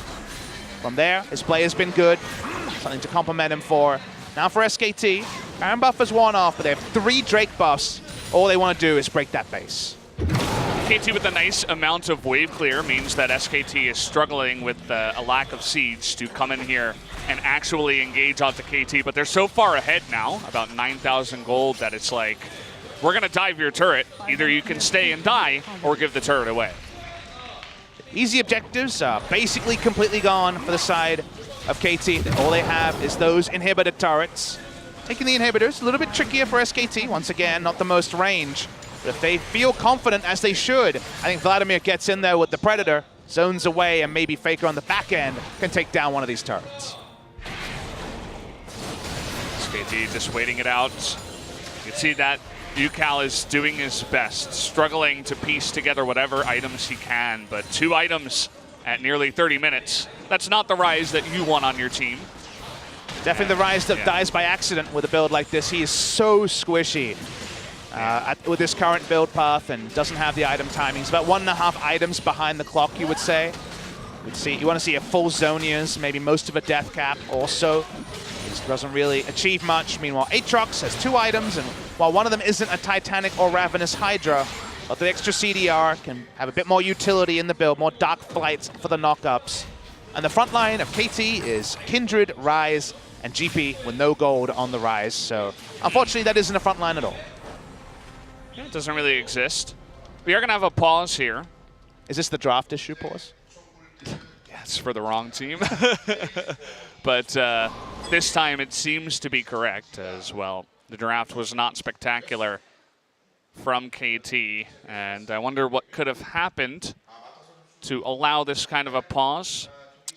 From there, his play has been good. Something to compliment him for. Now for SKT, Baron buff is one off, but they have 3 Drake buffs. All they want to do is break that base. KT with a nice amount of wave clear means that SKT is struggling with a lack of siege to come in here and actually engage onto KT, but they're so far ahead now, about 9,000 gold, that it's like, we're going to dive your turret. Either you can stay and die, or give the turret away. Easy objectives are basically completely gone for the side of KT. All they have is those inhibitor turrets. Taking the inhibitors, a little bit trickier for SKT. Once again, not the most range. But if they feel confident, as they should, I think Vladimir gets in there with the Predator, zones away, and maybe Faker on the back end can take down one of these turrets. SKT just waiting it out. You can see that UCal is doing his best, struggling to piece together whatever items he can, but 2 items at nearly 30 minutes. That's not the Rise that you want on your team. Definitely the Rise that dies by accident with a build like this. He is so squishy with this current build path and doesn't have the item timings. About 1.5 items behind the clock, you would say. You want to see a full Zonias, maybe most of a Death Cap also. This doesn't really achieve much. Meanwhile, Aatrox has 2 items, and while one of them isn't a Titanic or Ravenous Hydra, but the extra CDR can have a bit more utility in the build, more Dark Flights for the knockups. And the front line of KT is Kindred, Rise, and GP with no gold on the Rise. So unfortunately, that isn't a front line at all. Yeah, it doesn't really exist. We are going to have a pause here. Is this the draft issue pause? Yeah, it's for the wrong team. But this time it seems to be correct as well. The draft was not spectacular from KT, and I wonder what could have happened to allow this kind of a pause.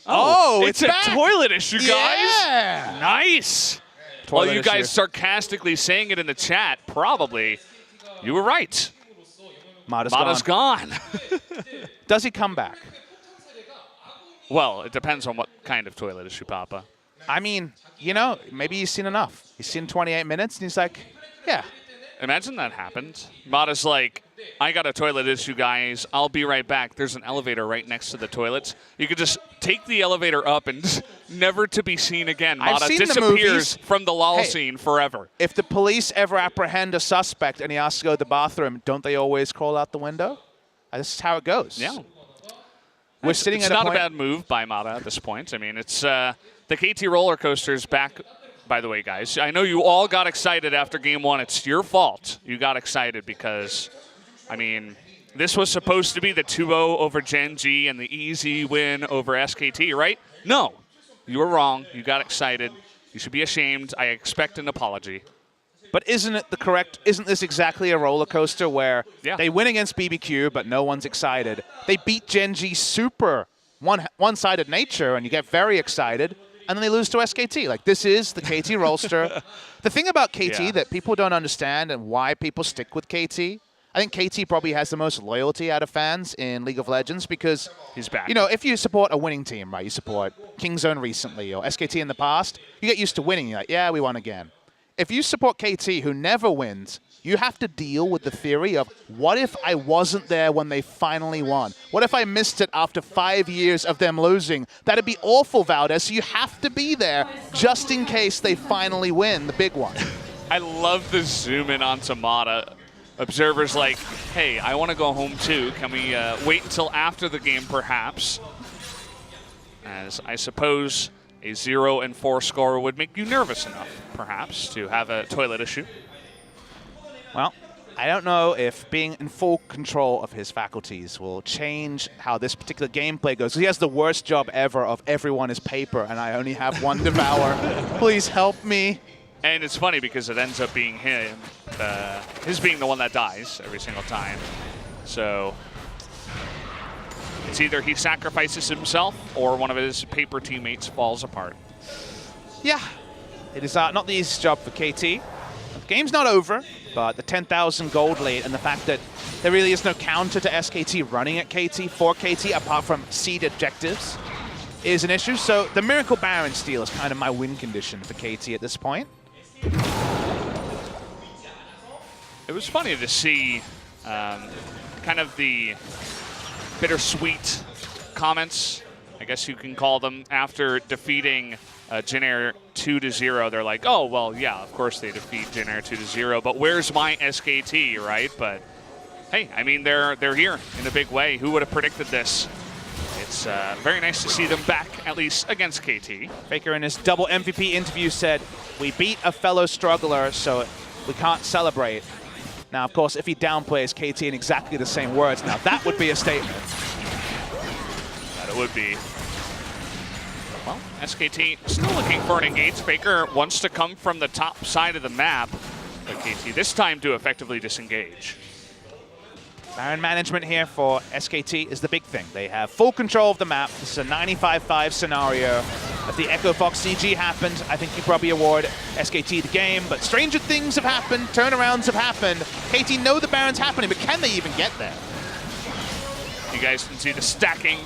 Oh, it's a toilet issue, guys. Yeah. Nice. Toilet Well, you guys issue. sarcastically saying it in the chat, probably. You were right. Mata's gone. Does he come back? Well, it depends on what kind of toilet issue, Papa. I mean, you know, maybe he's seen enough. He's seen 28 minutes, and he's like, yeah. Imagine that happened. Mata's like, I got a toilet issue, guys. I'll be right back. There's an elevator right next to the toilets. You could just take the elevator up and never to be seen again. Mata disappears from the LOL scene forever. If the police ever apprehend a suspect and he has to go to the bathroom, don't they always crawl out the window? This is how it goes. Yeah. It's not a bad move by Mata at this point. I mean, it's the KT roller coaster's back. By the way, guys, I know you all got excited after game 1. It's your fault. You got excited because, I mean, this was supposed to be the 2-0 over Gen G and the easy win over SKT, right? No, you were wrong. You got excited. You should be ashamed. I expect an apology. But isn't this exactly a roller coaster where they win against BBQ, but no one's excited? They beat Gen G super one-sided nature, and you get very excited. And then they lose to SKT. Like, this is the KT Rolster. The thing about KT that people don't understand and why people stick with KT, I think KT probably has the most loyalty out of fans in League of Legends because, he's back. You know, if you support a winning team, right, you support Kingzone recently or SKT in the past, you get used to winning. You're like, yeah, we won again. If you support KT, who never wins, you have to deal with the theory of, what if I wasn't there when they finally won? What if I missed it after 5 years of them losing? That'd be awful, Valdez. So you have to be there just in case they finally win the big one. I love the zoom in onto Mata. Observers like, hey, I want to go home too. Can we wait until after the game, perhaps? As I suppose a 0-4 score would make you nervous enough, perhaps, to have a toilet issue. Well, I don't know if being in full control of his faculties will change how this particular gameplay goes. He has the worst job ever of everyone is paper, and I only have one Devour. Please help me. And it's funny because it ends up being him, his being the one that dies every single time. So it's either he sacrifices himself or one of his paper teammates falls apart. Yeah, it is not the easiest job for KT. The game's not over, but the 10,000 gold lead and the fact that there really is no counter to SKT running at KT for KT apart from seed objectives is an issue. So the Miracle Baron steal is kind of my win condition for KT at this point. it was funny to see kind of the bittersweet comments, I guess you can call them, after defeating Jin Air 2-0. They're like, oh, well, yeah, of course they defeat Jin Air 2-0, but where's my SKT, right? But hey, I mean, they're here in a big way. Who would have predicted this? It's very nice to see them back, at least against KT. Faker in his double MVP interview said, we beat a fellow struggler, so we can't celebrate. Now, of course, if he downplays KT in exactly the same words, now that would be a statement. That it would be. Well, SKT still looking for an engage. Faker wants to come from the top side of the map, but KT this time to effectively disengage. Baron management here for SKT is the big thing. They have full control of the map. This is a 95-5 scenario. If the Echo Fox CG happened, I think you probably award SKT the game, but stranger things have happened, turnarounds have happened. KT know the Baron's happening, but can they even get there? You guys can see the stacking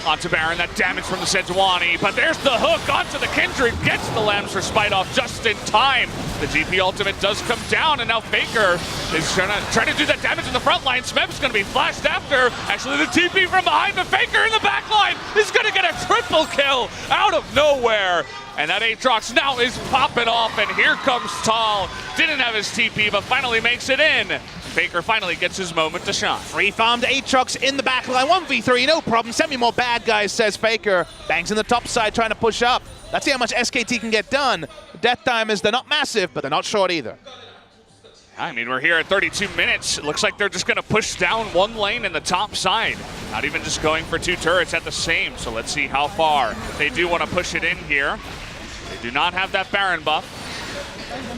onto Baron, that damage from the Sejuani, but there's the hook onto the Kindred, gets the Lambs for Spite off just in time. The GP ultimate does come down, and now Faker is trying to do that damage in the front line. Smeb's going to be flashed after. Actually, the TP from behind, but Faker in the back line is going to get a triple kill out of nowhere. And that Aatrox now is popping off, and here comes Tall. Didn't have his TP, but finally makes it in. Faker finally gets his moment to shine. Free farmed Aatrox in the back line, 1v3, no problem. Send me more bad guys, says Faker. Bangs in the top side, trying to push up. Let's see how much SKT can get done. Death timers, they're not massive, but they're not short either. I mean, we're here at 32 minutes. It looks like they're just going to push down one lane in the top side. Not even just going for two turrets at the same, so let's see how far. They do want to push it in here. They do not have that Baron buff.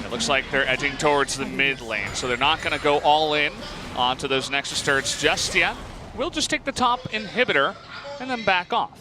It looks like they're edging towards the mid lane, so they're not going to go all in onto those Nexus turrets just yet. We'll just take the top inhibitor and then back off.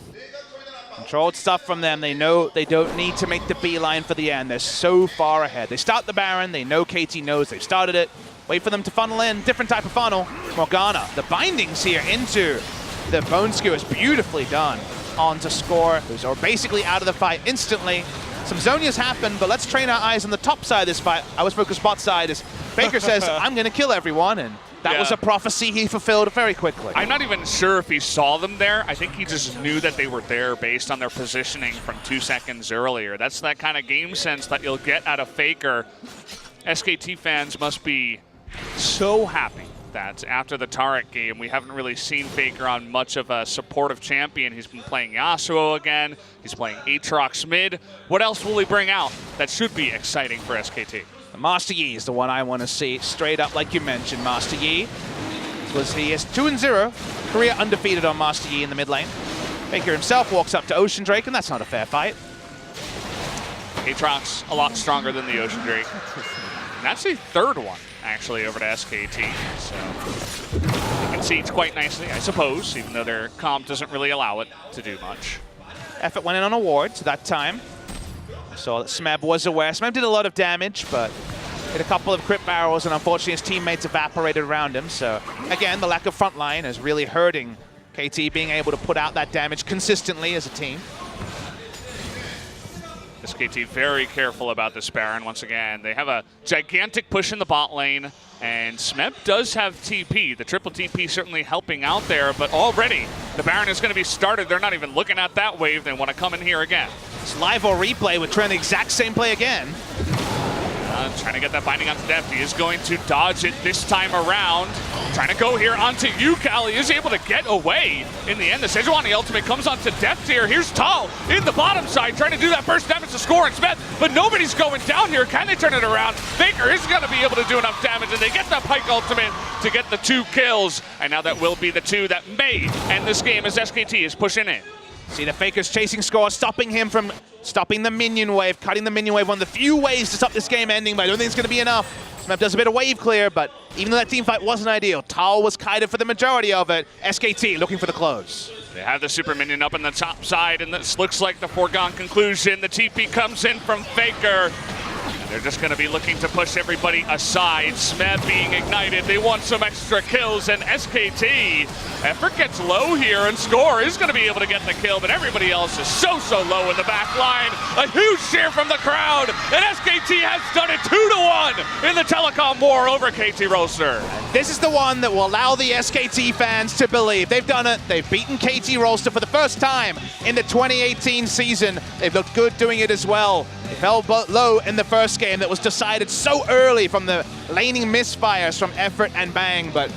Controlled stuff from them. They know they don't need to make the beeline for the end. They're so far ahead. They start the Baron. They know KT knows they've started it. Wait for them to funnel in. Different type of funnel. Morgana. The bindings here into the Bone Skewer is beautifully done. On to score. Who's are basically out of the fight instantly. Some Zonias happen, but let's train our eyes on the top side of this fight. I was focused bot side as Faker says, I'm going to kill everyone, and that was a prophecy he fulfilled very quickly. I'm not even sure if he saw them there. I think he just knew that they were there based on their positioning from 2 seconds earlier. That's that kind of game sense that you'll get out of Faker. SKT fans must be so happy that after the Taric game, we haven't really seen Faker on much of a supportive champion. He's been playing Yasuo again. He's playing Aatrox mid. What else will he bring out that should be exciting for SKT? The Master Yi is the one I want to see straight up, like you mentioned. Master Yi he is 2-0. Korea undefeated on Master Yi in the mid lane. Faker himself walks up to Ocean Drake, and that's not a fair fight. Aatrox a lot stronger than the Ocean Drake. And that's the third one, actually, over to SKT. So you can see it's quite nicely, I suppose, even though their comp doesn't really allow it to do much. Effort went in on a ward that time. So Smeb was aware. Smeb did a lot of damage, but hit a couple of crit barrels, and unfortunately his teammates evaporated around him. So again, the lack of front line is really hurting KT being able to put out that damage consistently as a team. SKT very careful about this Baron once again. They have a gigantic push in the bot lane, and Smeb does have TP. The triple TP certainly helping out there, but already the Baron is going to be started. They're not even looking at that wave. They want to come in here again. It's live or replay with trying the exact same play again. Trying to get that binding onto Deft. He is going to dodge it this time around. Trying to go here onto Yukal. He is able to get away in the end. The Sejuani ultimate comes onto Deft here. Here's Tal in the bottom side trying to do that first damage to score and Smith, but nobody's going down here. Can they turn it around? Faker is going to be able to do enough damage, and they get that Pike ultimate to get the 2 kills. And now that will be the 2 that may end this game as SKT is pushing in. See the Faker's chasing score, stopping him from stopping the minion wave, cutting the minion wave. One of the few ways to stop this game ending, but I don't think it's going to be enough. Smeb does a bit of wave clear, but even though that team fight wasn't ideal, Tal was kited for the majority of it. SKT looking for the close. They have the super minion up on the top side, and this looks like the foregone conclusion. The TP comes in from Faker. And they're just going to be looking to push everybody aside. Smeb being ignited. They want some extra kills, and SKT Effort gets low here, and Score is going to be able to get the kill, but everybody else is so low in the back line. A huge cheer from the crowd, and SKT has done it 2-1 in the Telecom war over KT Rolster. This is the one that will allow the SKT fans to believe. They've done it. They've beaten KT Rolster for the first time in the 2018 season. They've looked good doing it as well. They fell low in the first game that was decided so early from the laning misfires from Effort and Bang, but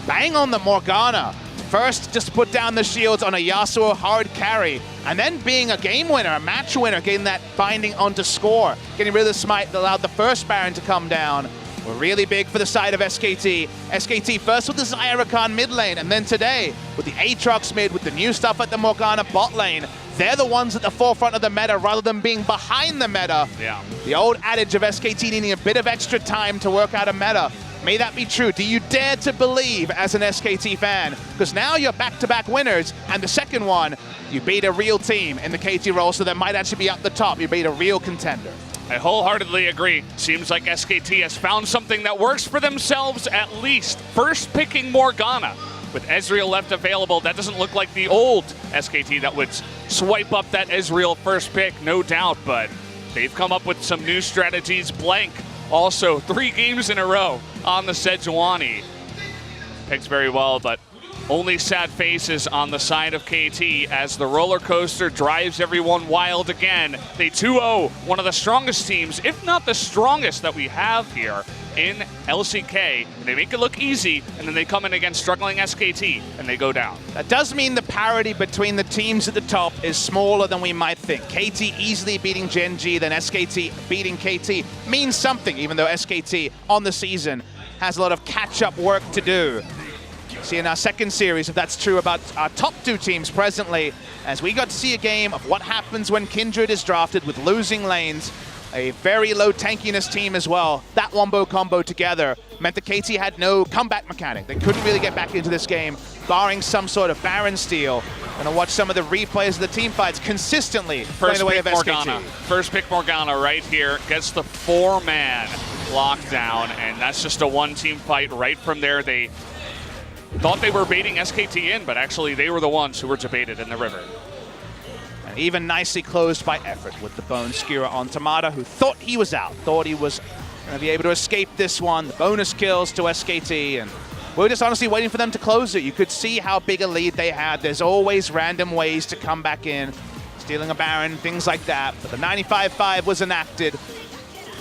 Bang on the Morgana. First, just put down the shields on a Yasuo hard carry, and then being a game winner, a match winner, getting that binding onto Score, getting rid of the smite that allowed the first Baron to come down, were really big for the side of SKT. SKT first with the Zyrakan mid lane, and then today with the Aatrox mid, with the new stuff at the Morgana bot lane. They're the ones at the forefront of the meta rather than being behind the meta. Yeah. The old adage of SKT needing a bit of extra time to work out a meta. May that be true? Do you dare to believe as an SKT fan? Because now you're back-to-back winners, and the second one, you beat a real team in the KT Rolster that might actually be up the top. You beat a real contender. I wholeheartedly agree. Seems like SKT has found something that works for themselves at least. First picking Morgana. With Ezreal left available, that doesn't look like the old SKT that would swipe up that Ezreal first pick, no doubt, but they've come up with some new strategies. Blank also 3 games in a row on the Sejuani. Picks very well, but only sad faces on the side of KT as the roller coaster drives everyone wild again. They 2-0 one of the strongest teams, if not the strongest that we have here in LCK. They make it look easy, and then they come in against struggling SKT, and they go down. That does mean the parity between the teams at the top is smaller than we might think. KT easily beating Gen G, then SKT beating KT means something, even though SKT on the season has a lot of catch-up work to do. See in our second series if that's true about our top 2 teams presently, as we got to see a game of what happens when Kindred is drafted with losing lanes. A very low tankiness team as well. That wombo combo together meant that KT had no comeback mechanic. They couldn't really get back into this game, barring some sort of Baron steal. Gonna watch some of the replays of the team fights consistently playing the way of SKT. First pick Morgana right here, gets the 4-man lockdown, and that's just a 1-team fight right from there. They thought they were baiting SKT in, but actually they were the ones who were debated in the river. And even nicely closed by Effort with the Bone Skewer on Tamada, who thought he was out, thought he was going to be able to escape this one. The bonus kills to SKT, and we're just honestly waiting for them to close it. You could see how big a lead they had. There's always random ways to come back in, stealing a Baron, things like that. But the 95-5 was enacted.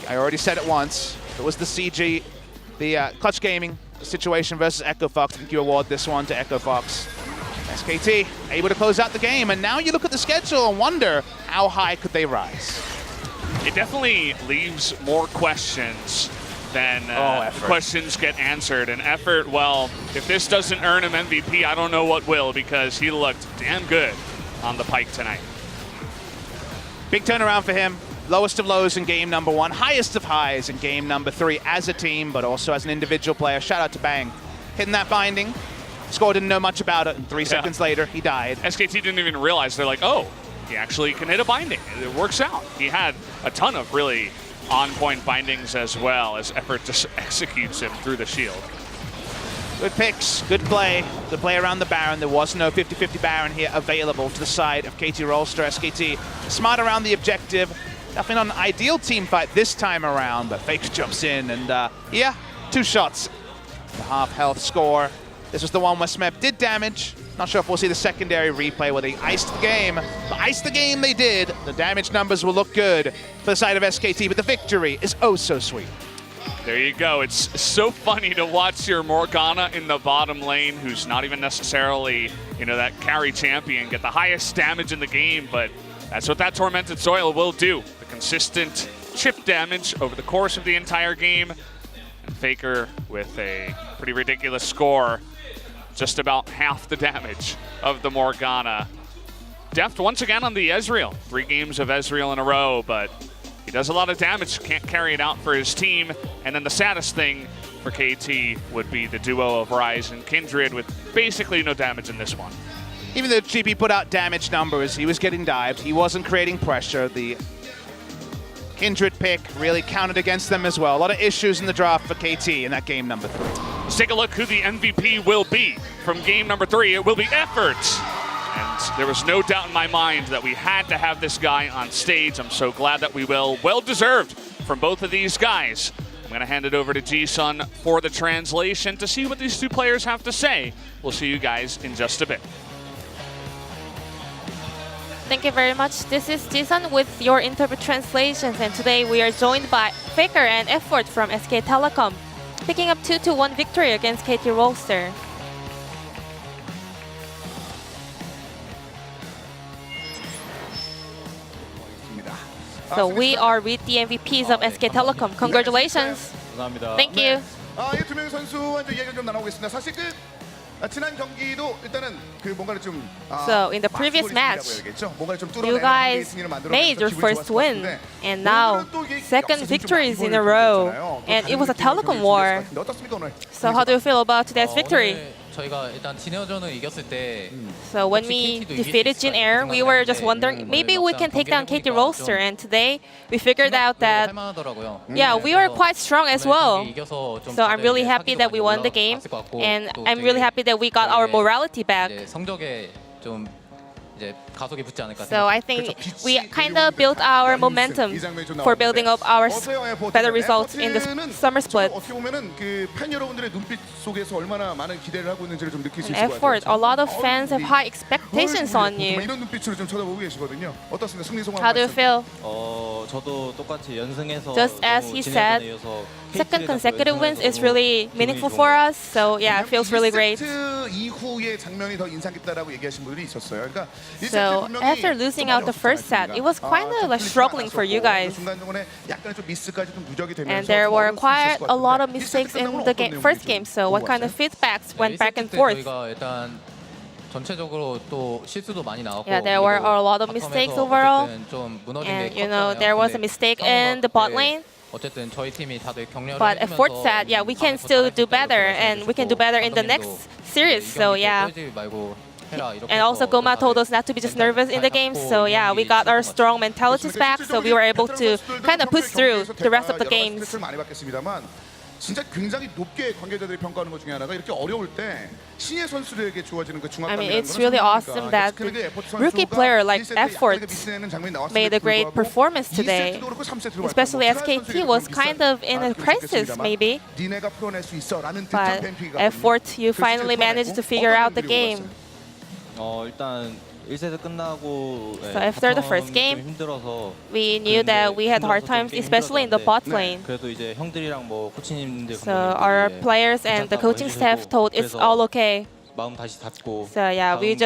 I already said it once. It was the CG, the Clutch Gaming situation versus Echo Fox. I think you award this one to Echo Fox. SKT able to close out the game, and now you look at the schedule and wonder how high could they rise. It definitely leaves more questions than questions get answered. And Effort, well, if this doesn't earn him MVP, I don't know what will, because he looked damn good on the Pike tonight. Big turnaround for him. Lowest of lows in game number 1, highest of highs in game number 3 as a team, but also as an individual player. Shout out to Bang. Hitting that binding. Score didn't know much about it, and 3 seconds later, he died. SKT didn't even realize. They're like, oh, he actually can hit a binding. It works out. He had a ton of really on-point bindings as well, as Effort just executes him through the shield. Good picks, good play around the Baron. There was no 50-50 Baron here available to the side of KT Rolster. SKT smart around the objective. Definitely not an ideal team fight this time around, but Faker jumps in, and yeah, 2 shots. The half health Score. This was the one where Smep did damage. Not sure if we'll see the secondary replay where they iced the game. But iced the game they did. The damage numbers will look good for the side of SKT, but the victory is oh so sweet. There you go. It's so funny to watch your Morgana in the bottom lane, who's not even necessarily, you know, that carry champion, get the highest damage in the game, but that's what that Tormented Soil will do. The consistent chip damage over the course of the entire game. And Faker with a pretty ridiculous score. Just about half the damage of the Morgana. Deft once again on the Ezreal. 3 games of Ezreal in a row, but he does a lot of damage, can't carry it out for his team. And then the saddest thing for KT would be the duo of Ryze and Kindred with basically no damage in this one. Even though GP put out damage numbers, he was getting dived, he wasn't creating pressure. The Kindred pick really counted against them as well. A lot of issues in the draft for KT in that game number 3. Let's take a look who the MVP will be. From game number 3, it will be Effort. And there was no doubt in my mind that we had to have this guy on stage. I'm so glad that we will. Well deserved from both of these guys. I'm going to hand it over to Ji-sun for the translation to see what these two players have to say. We'll see you guys in just a bit. Thank you very much. This is Ji-sun with your interpret translations, and today we are joined by Faker and Effort from SK Telecom, picking up 2-1 victory against KT Rolster. So we are with the MVPs of SK Telecom. Congratulations. Thank you. 이 두 명의 선수와 이제 이야기를 좀 나눠보겠습니다. 사실 지난 경기도 일단은 뭔가를 좀 So in the previous match, you guys made your first win, and now second victories in a row, and it was a telecom war. So how do you feel about today's victory? 저희가 일단 진에어전을 이겼을 때 So when we defeated Jin Air, we were just wondering maybe we can take down KT Rolster, and today we figured out that yeah, we are quite strong as well. So I'm really happy that we won the game, and I'm really happy that we got our morality back. 성적에 좀 이제 가속이 붙지 않을까. So I think we kind of built our momentum for building up our better results in the summer split. 어떻게 보면은 팬 여러분들의 눈빛 속에서 얼마나 많은 기대를 하고 있는지를 좀 느낄 수 있을 것 같아요. Effort, a lot of fans have high expectations on you. 이런 눈빛으로 좀 쳐다보고 계시거든요. 어떻습니까, 승리 소감? How do you feel? 저도 똑같이 연승해서 Just as he said, second consecutive wins is really meaningful for us. So yeah, it feels really great. 이후의 장면이 더 인상 깊다라고 얘기하신 분들이 있었어요. 그러니까 So after losing out the first set, it was kind of like struggling for you guys. And there were quite a lot of mistakes in the first game. So what kind of feedbacks went back and forth? 저희가 일단 전체적으로 또 실수도 많이 나왔고. Yeah, there were a lot of mistakes overall. 좀 무너진 And 게 you know, 컸잖아요. there was a mistake in the bot lane. 어쨌든 저희 팀이 다들 격려를 But 해주면서 Effort said, yeah, we can still do better, and we can do better in the next series. So yeah. And also Goma told us not to be just nervous in the game. So yeah, we got our strong mentalities back. So we were able to kind of push through the rest of the games. 진짜 굉장히 높게 관계자들이 평가하는 것 중에 하나가 이렇게 어려울 때 신예 선수들에게 주어지는 그 I mean, 중압감이라는 it's really awesome that rookie player like Effort made a great performance today. Especially SKT was kind of in a crisis, maybe. But Effort, you finally managed to figure out the game. 일단 1세트 끝나고 So after the first game, we knew that we had hard times, especially in the bot lane. 그래도 이제 형들이랑 뭐 코치님들 So our players and the coaching staff told it's all okay. 마음 다시 닫고 So yeah, we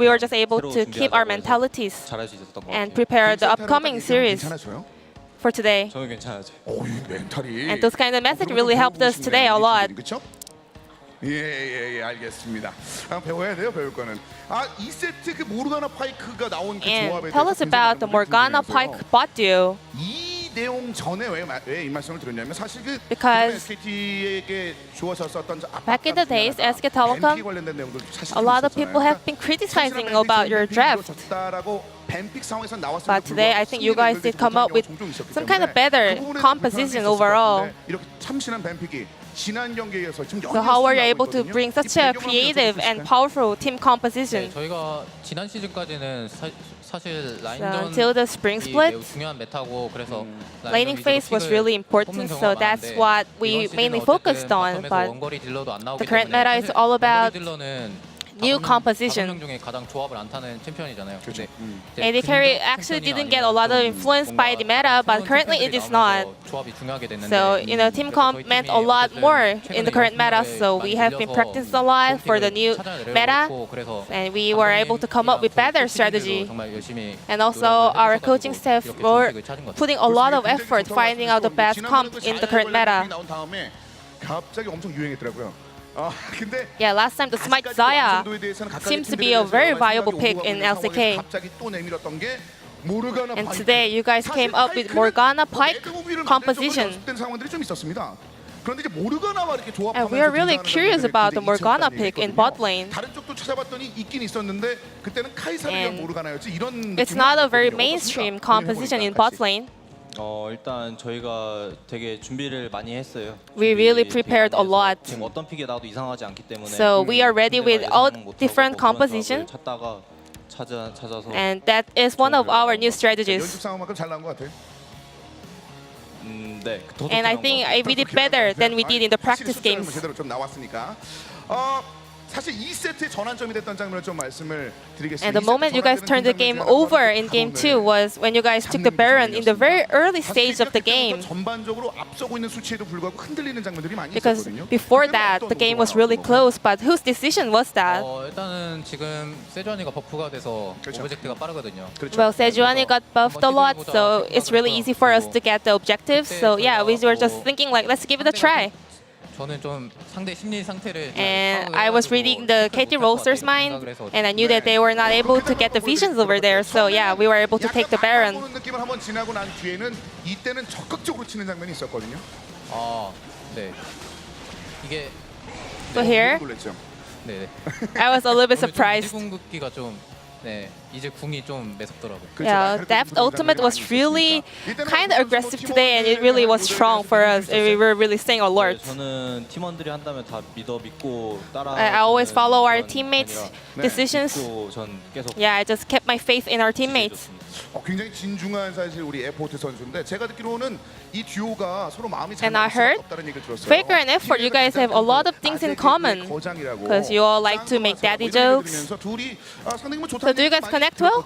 were just able to keep our mentalities 잘할 수 있었던 것 and 같아요. prepare the upcoming series for today. 저는 괜찮아죠. And those kind of message really helped us today a lot. 예, 알겠습니다. 배워야 돼요, 배울 거는. 2세트 그 모르가나 파이크가 나온 그 And 조합에 tell us about the Morgana Pike bot duo. 이 내용 전에 왜 이 말씀을 드렸냐면 사실 그 Because SKT에게 주어졌었던 back in the days, SK Telecom, a lot of people have been criticizing about your draft. But today, I think you guys did come up with some kind of better composition overall. So how were you able to bring such a creative and powerful team composition? 저희가 지난 시즌까지는 사실 라인전 until the spring split, 중요한 메타고 그래서 laning phase was really important. So that's what we mainly focused on. But the current meta is all about new composition. AD carry actually didn't get a lot of influence by the meta, but currently it is not. So you know, team comp meant a lot more in the current meta. So we have been practicing a lot for the new meta, and we were able to come up with better strategy. And also our coaching staff were putting a lot of effort finding out the best comp in the current meta. Yeah, last time the Smite Zaya seems to be a very viable pick in LCK. And today you guys came up with Morgana Pike composition. And we are really curious about the Morgana pick in bot lane. And it's not a very mainstream composition in bot lane. 일단 저희가 되게 준비를 많이 했어요. We really 준비 되게 prepared 많이 a lot. 해서 지금 어떤 픽에 나와도 이상하지 않기 때문에 So we are ready with all different composition, 찾다가 찾아서 and that is one of our new 연습 strategies. 상황만큼 잘 나온 것 같아요. 네. 더 And I 좋게 나온 것 think 같아요. we did better than we did in the practice 확실히 games. 제대로 좀 나왔으니까. 사실 2세트의 전환점이 됐던 장면을 좀 말씀을 드리겠습니다. And the moment you guys turned the game over in game 2 was when you guys took the Baron in the very early stage of the game. 전반적으로 앞서고 있는 수치에도 불구하고 흔들리는 장면들이 많이 Because 있었거든요. before that, the game was really close, but whose decision was that? 일단은 지금 세주안이가 버프가 돼서 그렇죠. 오브젝트가 빠르거든요. 그렇죠. Well, Sejuani got buffed a lot, so it's really easy for us to get the objectives. So yeah, we were just thinking like, let's give it a try. 저는 좀 상대 심리 상태를 And I was reading the KT Rolster's mind, and I knew that they were not able to get the visions over there. So yeah, we were able to take the Baron. 보는 느낌을 한번 지나고 난 뒤에는 이때는 적극적으로 치는 장면이 있었거든요. 네. 이게 So here, 놀랬죠. 네. I was a little bit surprised. 궁극기가 좀 이제 궁이 좀 매섭더라고요. Yeah, Depth Ultimate was really kind of aggressive today, and it really was strong for us. And we were really staying alert. 저는 팀원들이 한다면 다 믿고 따라. I always follow our teammates' decisions. 전 계속. Yeah, I just kept my faith in our teammates. 굉장히 진중한 사실 우리 에포트 선수인데 제가 듣기로는 이 듀오가 서로 마음이 잘 And I 맞을 수밖에 heard 없다는 얘기를 들었어요. Faker and Effort, you guys have a lot of things in common. Because you all like to make daddy jokes. So do you guys connect well?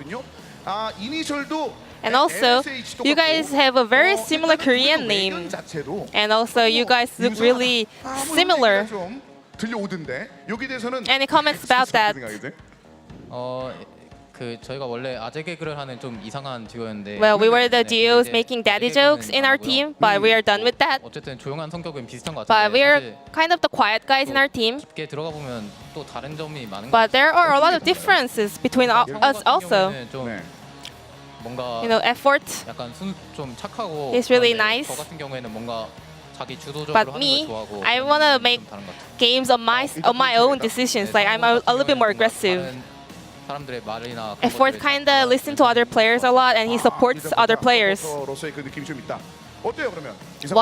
And also, you guys have a very similar Korean name. And also, you guys look really similar. Any comments about that? 저희가 원래 아재 개그를 하는 좀 이상한 듀오였는데. Well, we were the duos making daddy jokes in our team, but we are done with that. 어쨌든 조용한 성격은 비슷한 것 But we are 같은데. kind of the quiet guys in our team. 깊게 들어가 보면 또 다른 점이 많은 것 But there are a lot of differences between us also. 좀 뭔가 You know, Effort. 약간 좀 착하고. He's really 그런데 nice. 저 같은 경우에는 뭔가 자기 주도적으로 But 하는 me, 걸 좋아하고. I want to make 좀 다른 것 같아요. games on my own decisions. Like I'm a little bit more aggressive. 사람들의 말이나 Effort kind of listen to other players a lot, and he supports other players. What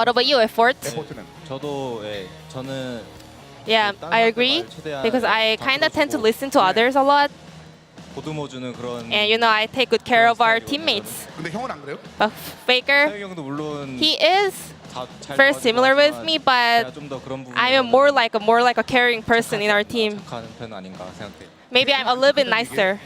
about you, Effort? 저도 저는. Yeah, I agree because I kind of tend to listen to others a lot, 보듬어주는 그런. and you know I take good care of our teammates. 근데 형은 안 그래요? But Faker, 형도 물론. he is very similar with me, but I am more like a caring person in our team. 착한 편 아닌가 생각해. Maybe I'm a little bit nicer.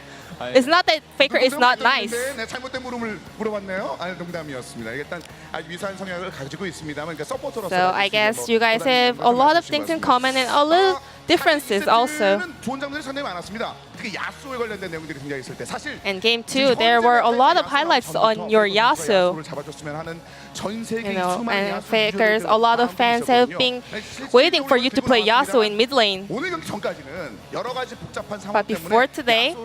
It's not that Faker is not nice. 네, 잘못된 물음을 물어봤네요. 아니 농담이었습니다. 일단 아주 유사한 성향을 가지고 있습니다만 그러니까 서포터로서. So I guess you guys have a lot of things in common and a little differences also. 좋은 장면이 상당히 많았습니다. 특히 야수에 관련된 내용들이 등장했을 때 사실. In game 2, there were a lot of highlights on your Yasuo. You know, and Fakers, a lot of fans have been waiting for you to play Yasuo in mid lane. But before today,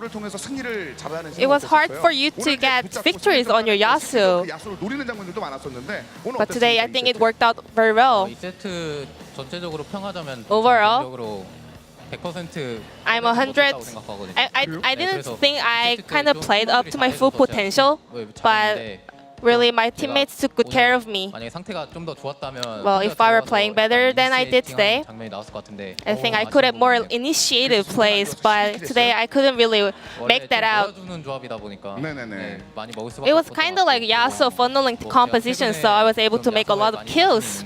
it was hard for you to get victories on your Yasuo. But today, I think it worked out very well. 이 세트 전체적으로 평하자면 Overall, 전체적으로 100% I'm 100. 생각하거든요. I didn't think I kind of played up to my full potential, but really my teammates took good care of me. 만약에 상태가 좀 더 좋았다면 Well, if I were playing better than I did today, 장면이 나왔을 것 같은데. I think I could have more initiative plays, but today I couldn't really make that out. 주는 조합이다 보니까 네네네. 많이 먹을 수밖에 It was 없었던 kind 것 of like 같고. Yasuo funneling to composition, so I was able to make a lot of kills.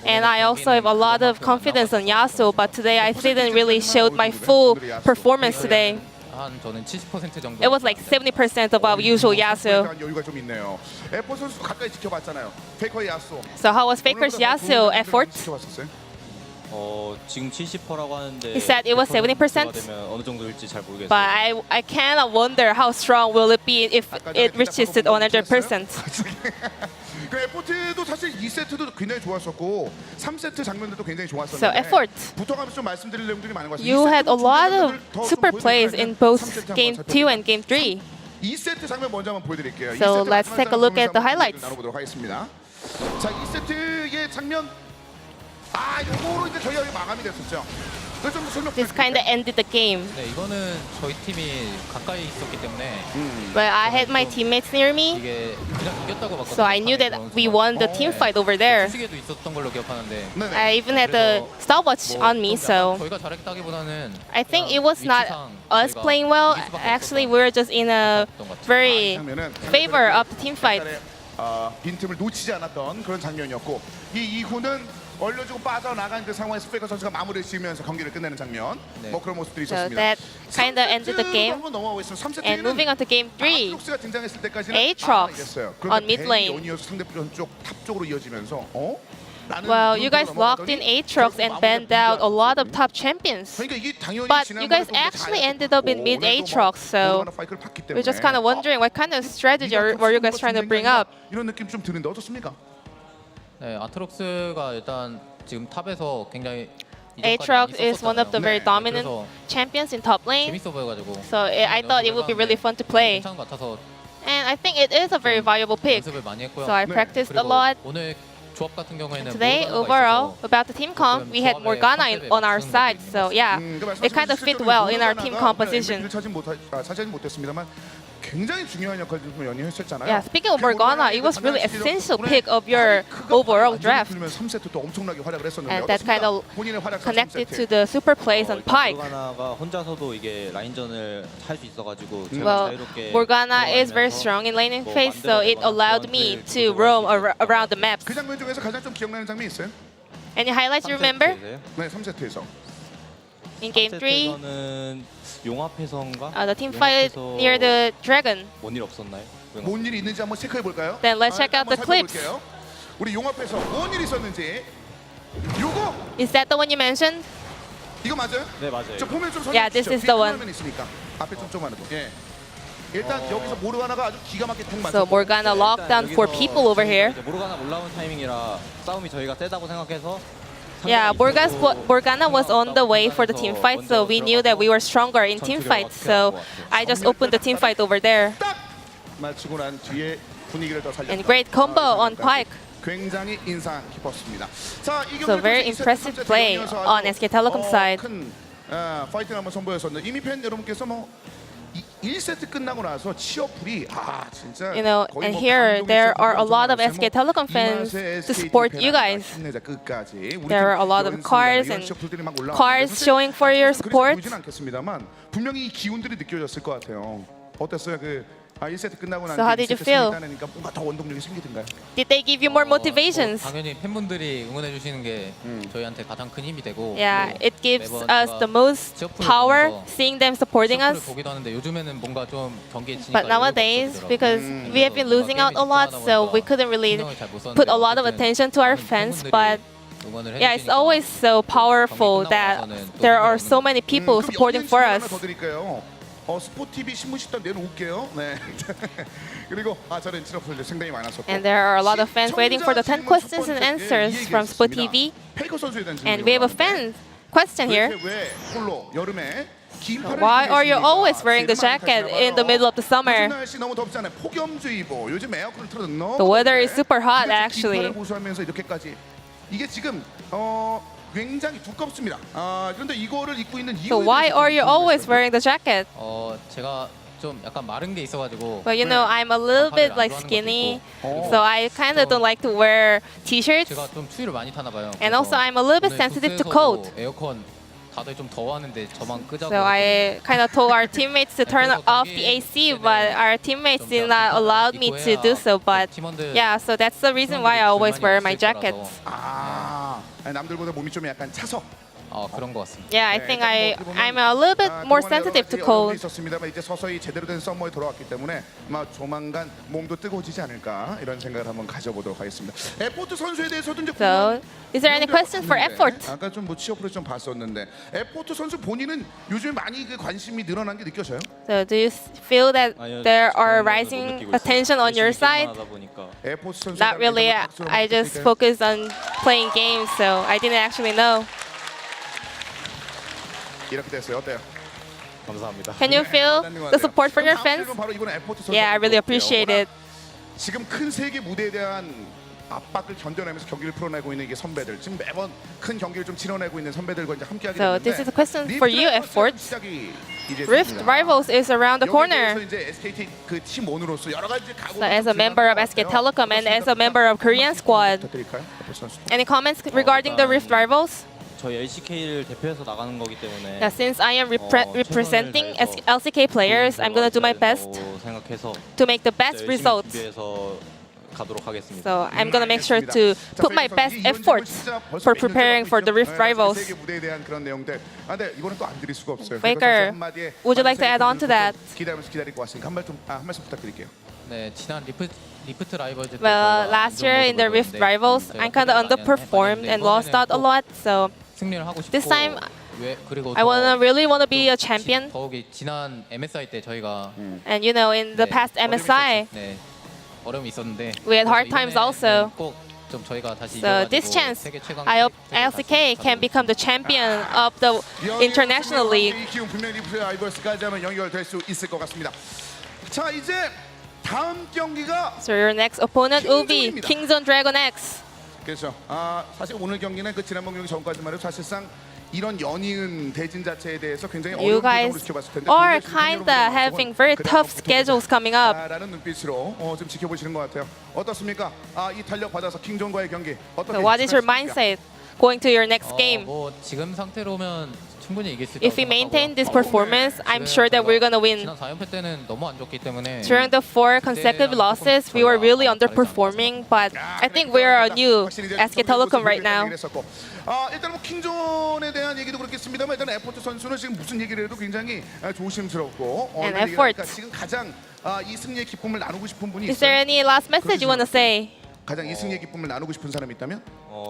And I also have a lot of confidence on Yasuo, but today I didn't really show my full performance today. 한 저는 70% 정도. It was like 70% of our usual Yasuo. 여유가 좀 있네요. 에포 선수 가까이 지켜봤잖아요. 페이커의 야수. So how was Faker's Yasuo effort? 지켜봤었어요? 지금 70%라고 하는데. He said it was 70%. 되면 어느 정도일지 잘 모르겠어요. But I kind of wonder how strong will it be if it reaches to 100%. 그 에포트도 사실 2세트도 굉장히 좋았었고 3세트 장면들도 굉장히 좋았었는데. So effort. 붙어가면서 좀 말씀드릴 내용들이 많은 것 같아요. You had a lot of super plays in both game 2 and game 3. 2세트 장면 먼저 한번 보여드릴게요. So let's take a look at the highlights. 나눠보도록 하겠습니다. 자, 2세트의 장면. 요거로 이제 저희가 마감이 됐었죠. 그래서 좀 설명 this kind of ended the game. 네, 이거는 저희 팀이 가까이 있었기 때문에 But I had my teammates near me, 이게 그냥 이겼다고 봤거든요. so I knew that we won the team fight over there. 수식에도 있었던 걸로 기억하는데 네네. I even had the stopwatch on me, so 저희가 잘했다기보다는 I think it was not us playing well. Actually, we were just in a very favor of the team fight. 빈틈을 놓치지 않았던 그런 장면이었고 이 이후는 얼려주고 빠져나간 그 상황에서 페이커 선수가 마무리를 지으면서 경기를 끝내는 장면 뭐 그런 모습들이 So 있었습니다. that kind of ended the game. 한번 넘어가고 있습니다. 3세트는 And moving on to game 3, 아트록스가 등장했을 때까지는 Aatrox 이겼어요. on mid lane. 연이어서 상대편 쪽탑 쪽으로 이어지면서 well, you guys locked in Aatrox and banned out a lot of top champions. 그러니까 이게 당연히 But you guys actually ended up in mid Aatrox, so we're just kind of wondering what kind of strategy were you guys trying to bring up? 이런 느낌 좀 드는데 어떻습니까? 네, 아트록스가 일단 지금 탑에서 굉장히 Aatrox is one of the very 네, dominant champions in top lane, 재밌어 보여가지고 so I thought it would be really fun to play. 괜찮은 것 같아서 And I think it is a very valuable pick, 연습을 많이 했고요. so I practiced a lot. 오늘 조합 같은 경우에는 Today, 모르가나가 overall, 있어서 about the team comp, we had Morgana on our side, so yeah, it kind of fit well in our team composition. 차지하지 못했습니다만 굉장히 중요한 역할을 좀 연이했었잖아요. Yeah, speaking of Morgana, it was really essential pick of your overall draft. 3세트 또 엄청나게 활약을 했었는데 And that kind of 본인의 활약 connected to the super plays on Pike. 모르가나가 혼자서도 이게 라인전을 할 수 있어가지고 제가 Well, 자유롭게 Morgana is very strong in laning phase, so it allowed me to roam around the maps. 그 장면 중에서 가장 좀 기억나는 장면이 있어요? Any highlights you remember 네, 3세트에서. in game 3? 는 용합해서인가? The team fight near the dragon. 뭔일 없었나요? 뭔 일이 있는지 한번 체크해 볼까요? Then let's check out the clips. 우리 용합에서 뭔 일이 있었는지. 요거 Is that the one you mentioned? 이거 맞아요? 네 맞아요. 저 보면 좀 Yeah, this is the one. 화면 있으니까 앞에 좀 조그마한 거. 예. 일단 여기서 모르가나가 아주 기가 막히게 통 맞았고. So Morgana locked down 4 people over here. 모르가나 올라온 타이밍이라 싸움이 저희가 세다고 생각해서 Yeah, Morgana was on the way for the team fight, so we knew that we were stronger in team fights. So I just opened the team fight over there. 딱 맞추고 난 뒤에 분위기를 더 살렸다. And great combo on Pike. 굉장히 인상 깊었습니다. 자, 이 So very impressive play on SK Telecom side. 큰 파이팅 한번 선보였었는데 이미 팬 여러분께서 뭐 1세트 끝나고 나서 치어풀이 진짜 You know, and here there are a lot of SK Telecom fans to support you guys. There are a lot of cars and cars showing for your support. 보이진 않겠습니다만 분명히 이 기운들이 느껴졌을 것 같아요. 어땠어요? 그 1세트 끝나고 난 So how did you feel? 있다니까 뭔가 더 원동력이 생기던가요? Did they give you more motivations? 당연히 팬분들이 응원해 주시는 게 저희한테 가장 큰 힘이 되고 Yeah, it gives us the most power seeing them supporting 시어프를 us. 보기도 하는데 요즘에는 뭔가 좀 경기에 지니까 But nowadays, because we have been losing out a lot, so we couldn't really put a lot of attention to our fans. But yeah, it's always so powerful that there are so many people supporting for us. 더 드릴까요? 스포티비 신문식단 내놓을게요. 네. 그리고 저는 진업설들 상당히 많았었고. And there are a lot of fans waiting for the 10 questions and answers from Spot TV. 페이커 선수에 대한 And we have a fan question here. 왜 홀로 여름에 Why are you always wearing the jacket in the middle of the summer? 날씨 너무 덥잖아요. 폭염주의보. 요즘 에어컨을 틀어도 너무 The weather is 더운데 super hot, 근데 actually. 긴팔을 보수하면서 이렇게까지 이게 지금 굉장히 두껍습니다. 그런데 이거를 입고 있는 이유에 So why 대해서 are you always wearing the jacket? 제가 좀 약간 마른 게 있어가지고 Well, you know, I'm a little bit like skinny, so I kind of don't like to wear t-shirts. 제가 좀 추위를 많이 타나 봐요. And also, I'm a little bit sensitive to cold. 에어컨 다들 좀 더워하는데 저만 끄자고. So I kind of told our teammates to turn off the AC, but our teammates did not allow me to do so. But yeah, so that's the reason why I always wear my jackets. 남들보다 몸이 좀 약간 차서. 그런 것 같습니다. Yeah, I think I'm a little bit more sensitive to cold. 있었습니다만 이제 서서히 제대로 된 썸머에 돌아왔기 때문에 아마 조만간 몸도 뜨거워지지 않을까 이런 생각을 한번 가져보도록 하겠습니다. 에포트 선수에 대해서도 이제 So, is there any questions for effort? 아까 좀 뭐 취업으로 좀 봤었는데 에포트 선수 본인은 요즘 많이 그 관심이 늘어난 게 느껴져요? So, do you feel that there are rising attention on your side? 에포트 선수 Not really. I just focus on playing games, so I didn't actually know. 이렇게 됐어요. 어때요? 감사합니다. Can you feel the support from your fans? 바로 이번에 에포트 선수 Yeah, I really appreciate it. 지금 큰 세계 무대에 대한 압박을 견뎌내면서 경기를 풀어내고 있는 이게 선배들. 지금 매번 큰 경기를 좀 치러내고 있는 선배들과 이제 함께하게 So 되는데 this is a question for you, F4. 시작이 이제 Rift 됐습니다. Rivals is around the corner. 여기에 대해서 이제 SKT 그 팀원으로서 여러 가지 So as a member of SK Telecom and as a member of Korean squad, 부탁드릴까요? 앞에 선수. any comments regarding the Rift Rivals? 저희 LCK를 대표해서 나가는 거기 때문에 Yeah, since I am representing LCK players, I'm gonna do my best 생각해서 to make the best 열심히 results. 준비해서 가도록 하겠습니다. So I'm gonna make sure to put my best efforts for preparing for the Rift Rivals. 세계 무대에 대한 그런 내용들. 아, 근데 이거는 또 안 드릴 수가 없어요. Faker, would you like to add on to that? 기다리면서 기다릴 것 같으니까 한 말씀 부탁드릴게요. 네, 지난 리프트 라이벌즈 때 Well, 저희가 last year in the Rift 인정받고 Rivals, 있었는데 I kind of 저희가 underperformed and lost out a lot. So 승리를 하고 싶고 this time, 그리고 I really wanna be a champion. 더욱이 지난 MSI 때 저희가 And you know, in the past MSI, 네, 어려움이 있었는데 we had hard 그래서 times 이번에는 also. 꼭 좀 저희가 다시 So this 이겨가지고 chance, 세계 최강 I hope 타이틀을 LCK 다시 can become the champion of the international league. 이 기운 분명히 리프트 라이벌스까지 하면 연결될 수 있을 것 같습니다. 자, 이제 다음 경기가 So your next opponent will be Kingzone Dragon X. 그렇죠. 사실 오늘 경기는 그 지난번 경기 전까지만 해도 사실상 이런 연이은 대진 자체에 대해서 굉장히 You 어려운 표정으로 guys 지켜봤을 텐데 are 동네 kinda 여러분들 having very tough schedules coming up. 라는 눈빛으로 좀 지켜보시는 것 같아요. 어떻습니까? 이 탄력 받아서 킹존과의 경기 어떻게 So what is your 생각하십니까? mindset going to your next game? 뭐 지금 상태로면 충분히 이길 수 있다고 If we maintain this 생각하고요. performance, I'm sure that we're gonna win. 지난 4연패 때는 너무 안 좋기 때문에 During the 4 consecutive losses, we were really underperforming, but I think we're a new SK Telecom right now. 일단 뭐 킹존에 대한 얘기도 그렇겠습니다만 일단 에포트 선수는 지금 무슨 얘기를 해도 굉장히 조심스럽고 And 이런 얘기를 하니까 effort. 지금 가장 이 승리의 기쁨을 나누고 싶은 분이 Is there 있어요? any last message you wanna say? 가장 이 승리의 기쁨을 나누고 싶은 사람이 있다면?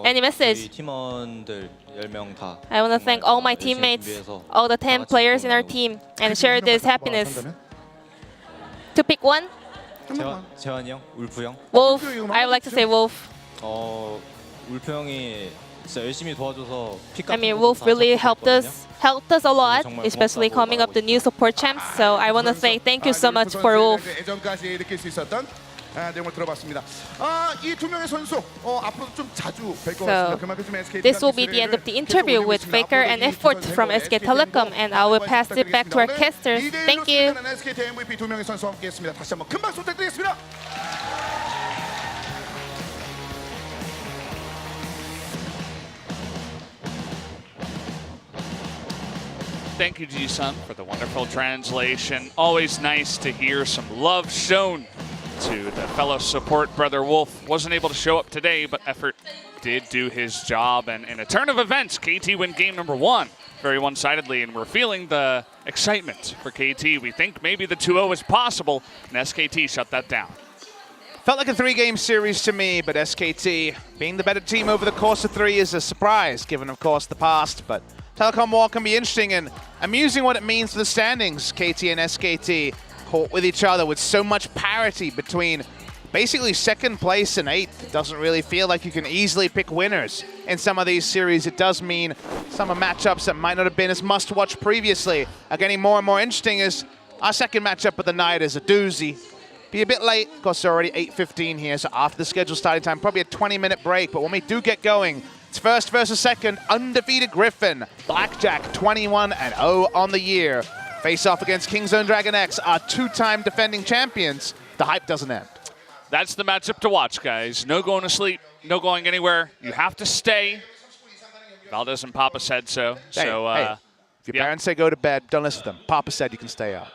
Any message? 저희 팀원들 10명 다 I wanna thank all my teammates, all the 10 players in our team, and share this happiness. To pick one, 재환이 형, 울프 형. Wolf. I would like to say Wolf. 울프 형이 진짜 열심히 도와줘서 픽 I 같은 mean, 것도 Wolf 다 really 잡고 helped us a lot, 정말 especially 고맙다고 coming up the new support champs. So I wanna say thank you so much for Wolf. 애정까지 느낄 수 있었던 내용을 들어봤습니다. 이 두 명의 선수 앞으로도 좀 자주 뵐 것 같습니다. 그만큼 좀 SKT This will be the end of the interview with Faker and Effort from SK Telecom, and I will pass it back to our casters. Thank you. SKT MVP 두 명의 선수와 함께했습니다. 다시 한번 큰 박수 부탁드리겠습니다. Thank you, Ji-sun, for the wonderful translation. Always nice to hear some love shown to the fellow support brother Wolf. Wasn't able to show up today, but Effort did do his job. And in a turn of events, KT win game number 1 very one-sidedly, and we're feeling the excitement for KT. We think maybe the 2-0 is possible, and SKT shut that down. Felt like a 3-game series to me, but SKT being the better team over the course of 3 is a surprise, given, of course, the past. But Telecom War can be interesting and amusing what it means for the standings. KT and SKT caught with each other with so much parity between basically 2nd place and 8th. It doesn't really feel like you can easily pick winners in some of these series. It does mean some of matchups that might not have been as must-watch previously are getting more and more interesting, as our second matchup of the night is a doozy. Be a bit late, of course it's already 8:15 here, so after the scheduled starting time, probably a 20-minute break. But when we do get going, it's first versus second, undefeated Griffin. Blackjack 21-0 on the year. Face off against Kingzone Dragon X, our 2-time defending champions. The hype doesn't end. That's the matchup to watch, guys. No going to sleep, no going anywhere. You have to stay. Valdez and Papa said so. Hey, if your parents say go to bed, don't listen to them. Papa said you can stay out.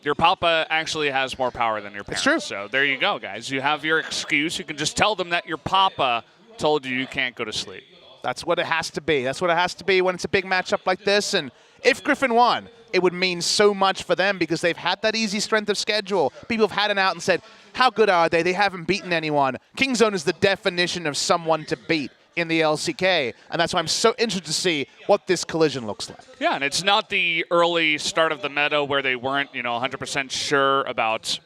Your papa actually has more power than your parents. It's true. So there you go, guys. You have your excuse. You can just tell them that your papa told you you can't go to sleep. That's what it has to be. That's what it has to be when it's a big matchup like this. And if Griffin won, it would mean so much for them because they've had that easy strength of schedule. People have had it out and said, how good are they? They haven't beaten anyone. Kingzone is the definition of someone to beat in the LCK, and that's why I'm so interested to see what this collision looks like. Yeah, and it's not the early start of the meta where they weren't, 100% sure about,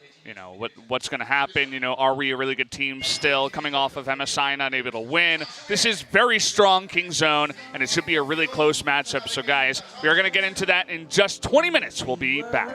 what's going to happen. Are we a really good team still? Coming off of MSI not able to win. This is very strong Kingzone, and it should be a really close matchup. So, guys, we are going to get into that in just 20 minutes. We'll be back.